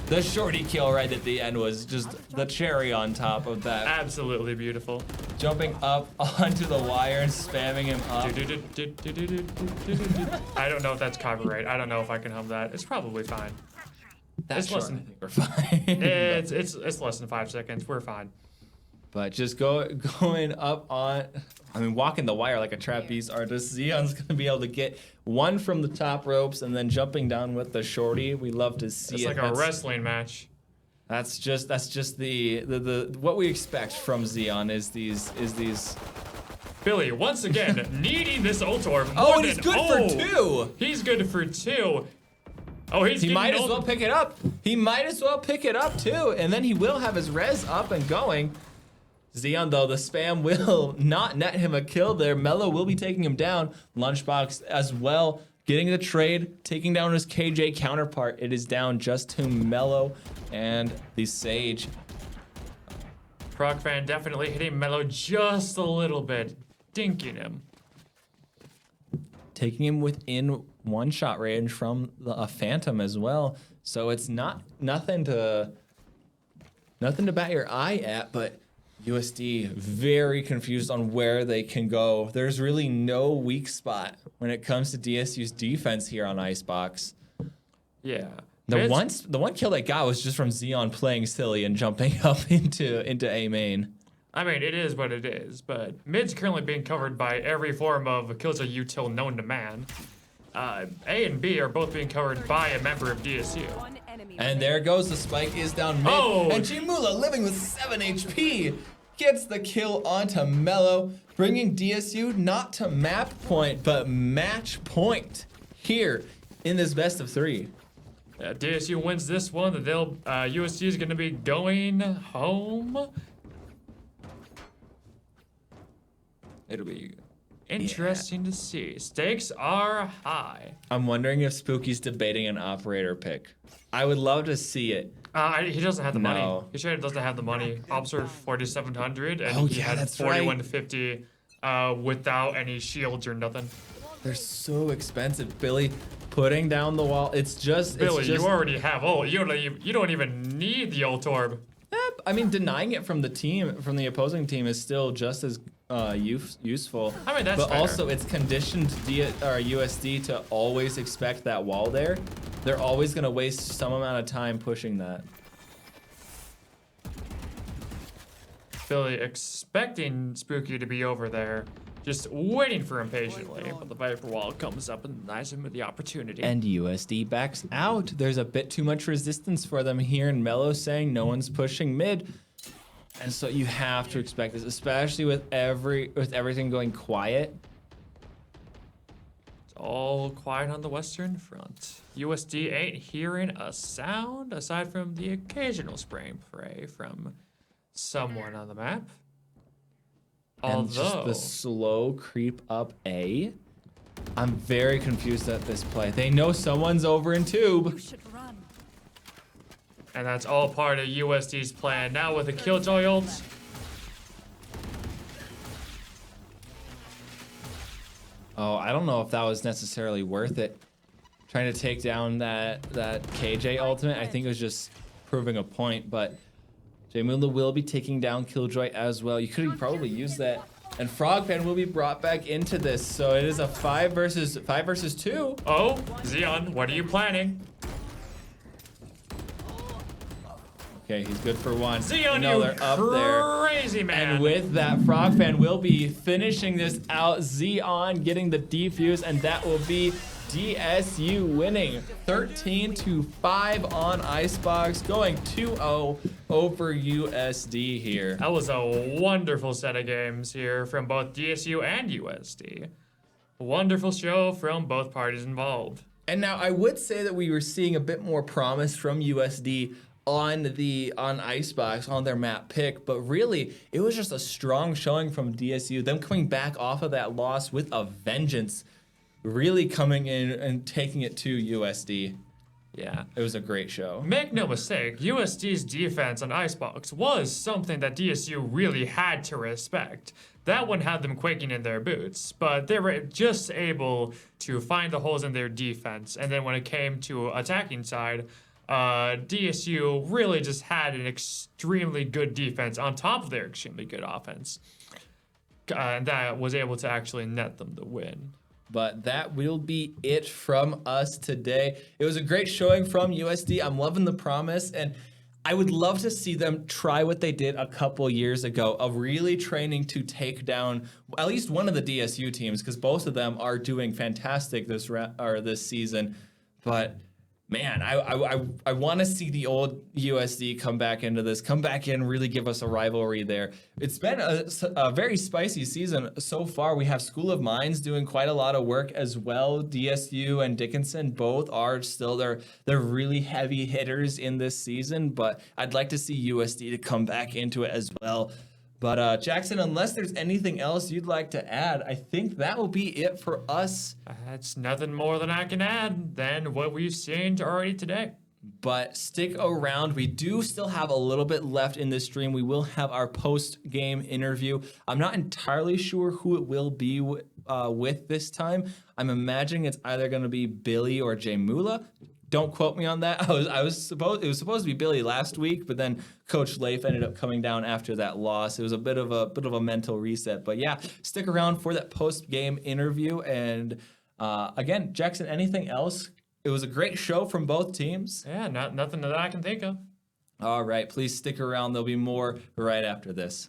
The shorty kill right at the end was just the cherry on top of that. Absolutely beautiful. Jumping up onto the wire and spamming him up. I don't know if that's copyright. I don't know if I can hum that. It's probably fine. That's It's short, less I think we're fine. It's less than 5 seconds. We're fine. But just going up on, I mean, walking the wire like a trapeze artist. Xeon's gonna be able to get one from the top ropes and then jumping down with the shorty. We love to see It's it. like a wrestling match. That's just the what we expect from Xeon is these. Billy, once again, needing this ult orb. Oh, more and he's than- good for 2. He's good for 2. Oh, he's He getting might as ult- well pick it up. He might as well pick it up too, and then he will have his res up and going. Xeon though, the spam will not net him a kill there. Mello will be taking him down. Lunchbox as well, getting the trade, taking down his KJ counterpart. It is down just to Mello and the Sage. Frogfan definitely hitting Mello just a little bit, dinking him. Taking him within one shot range from a Phantom as well. So it's nothing to bat your eye at, but USD very confused on where they can go. There's really no weak spot when it comes to DSU's defense here on Icebox. Yeah, The one kill they got was just from Xeon playing silly and jumping up into A main. I mean, it is what it is, but mid's currently being covered by every form of Killjoy util known to man. A and B are both being covered by a member of DSU. One enemy And there goes the spike is down mid. Oh! And Jimula, living with 7 HP, gets the kill onto Mello, bringing DSU not to map point, but match point here in this best of 3. DSU wins this one, that USD is going to be going home. It'll be interesting to see. Stakes are high. I'm wondering if Spooky's debating an operator pick. I would love to see it. He doesn't have the No. money. He sure doesn't have the money. Observe 4,700, and Oh, he yeah, had that's right. 4,150 without any shields or nothing. They're so expensive, Billy. Putting down the wall. It's just Billy, you already have ult. You don't even need the ult orb. I mean, denying it from the opposing team is still just as useful. I mean, that's but fair. also it's conditioned USD to always expect that wall there. They're always gonna waste some amount of time pushing that. Billy expecting Spooky to be over there, just waiting for him patiently. But the Viper wall comes up and denies him the opportunity. And USD backs out. There's a bit too much resistance for them here, and Mello saying no one's pushing mid. And so you have to expect this, especially with everything going quiet. It's all quiet on the Western Front. USD ain't hearing a sound aside from the occasional spray and pray from someone on the map. And just Although the slow creep up A. I'm very confused at this play. They know someone's over in tube. You should run. And that's all part of USD's plan. Now with the Killjoy ult. Oh, I don't know if that was necessarily worth it. Trying to take down that KJ ultimate, I think it was just proving a point, but Jmula will be taking down Killjoy as well. You could probably use that. And Frogpan will be brought back into this, so it is a 5 versus 2. Oh, Xeon, what are you planning? Okay, he's good for 1. Xeon, know you they're up there. crazy man. And with that, Frogpan will be finishing this out. Xeon getting the defuse, and that will be DSU winning 13-5 on Icebox, going 2-0 over USD here. That was a wonderful set of games here from both DSU and USD. Wonderful show from both parties involved. And now I would say that we were seeing a bit more promise from USD on Icebox on their map pick, but really it was just a strong showing from DSU. Them coming back off of that loss with a vengeance, really coming in and taking it to USD. Yeah. It was a great show. Make no mistake, USD's defense on Icebox was something that DSU really had to respect. That one had them quaking in their boots, but they were just able to find the holes in their defense. And then when it came to attacking side, DSU really just had an extremely good defense on top of their extremely good offense. That was able to actually net them the win. But that will be it from us today. It was a great showing from USD. I'm loving the promise, and I would love to see them try what they did a couple years ago of really training to take down at least one of the DSU teams, because both of them are doing fantastic this season. But man, I want to see the old USD come back into this, come back in, really give us a rivalry there. It's been a very spicy season so far. We have School of Mines doing quite a lot of work as well. DSU and Dickinson both are still they're really heavy hitters in this season, but I'd like to see USD to come back into it as well. But Jackson, unless there's anything else you'd like to add, I think that will be it for us. That's nothing more than I can add than what we've seen already today. But stick around. We do still have a little bit left in this stream. We will have our post-game interview. I'm not entirely sure who it will be with this time. I'm imagining it's either going to be Billy or Jmula. Don't quote me on that. It was supposed to be Billy last week, but then Coach Leif ended up coming down after that loss. It was a bit of a mental reset. But yeah, stick around for that post-game interview. And again, Jackson, anything else It was a great show from both teams. Yeah, nothing that I can think of. All right, please stick around. There'll be more right after this.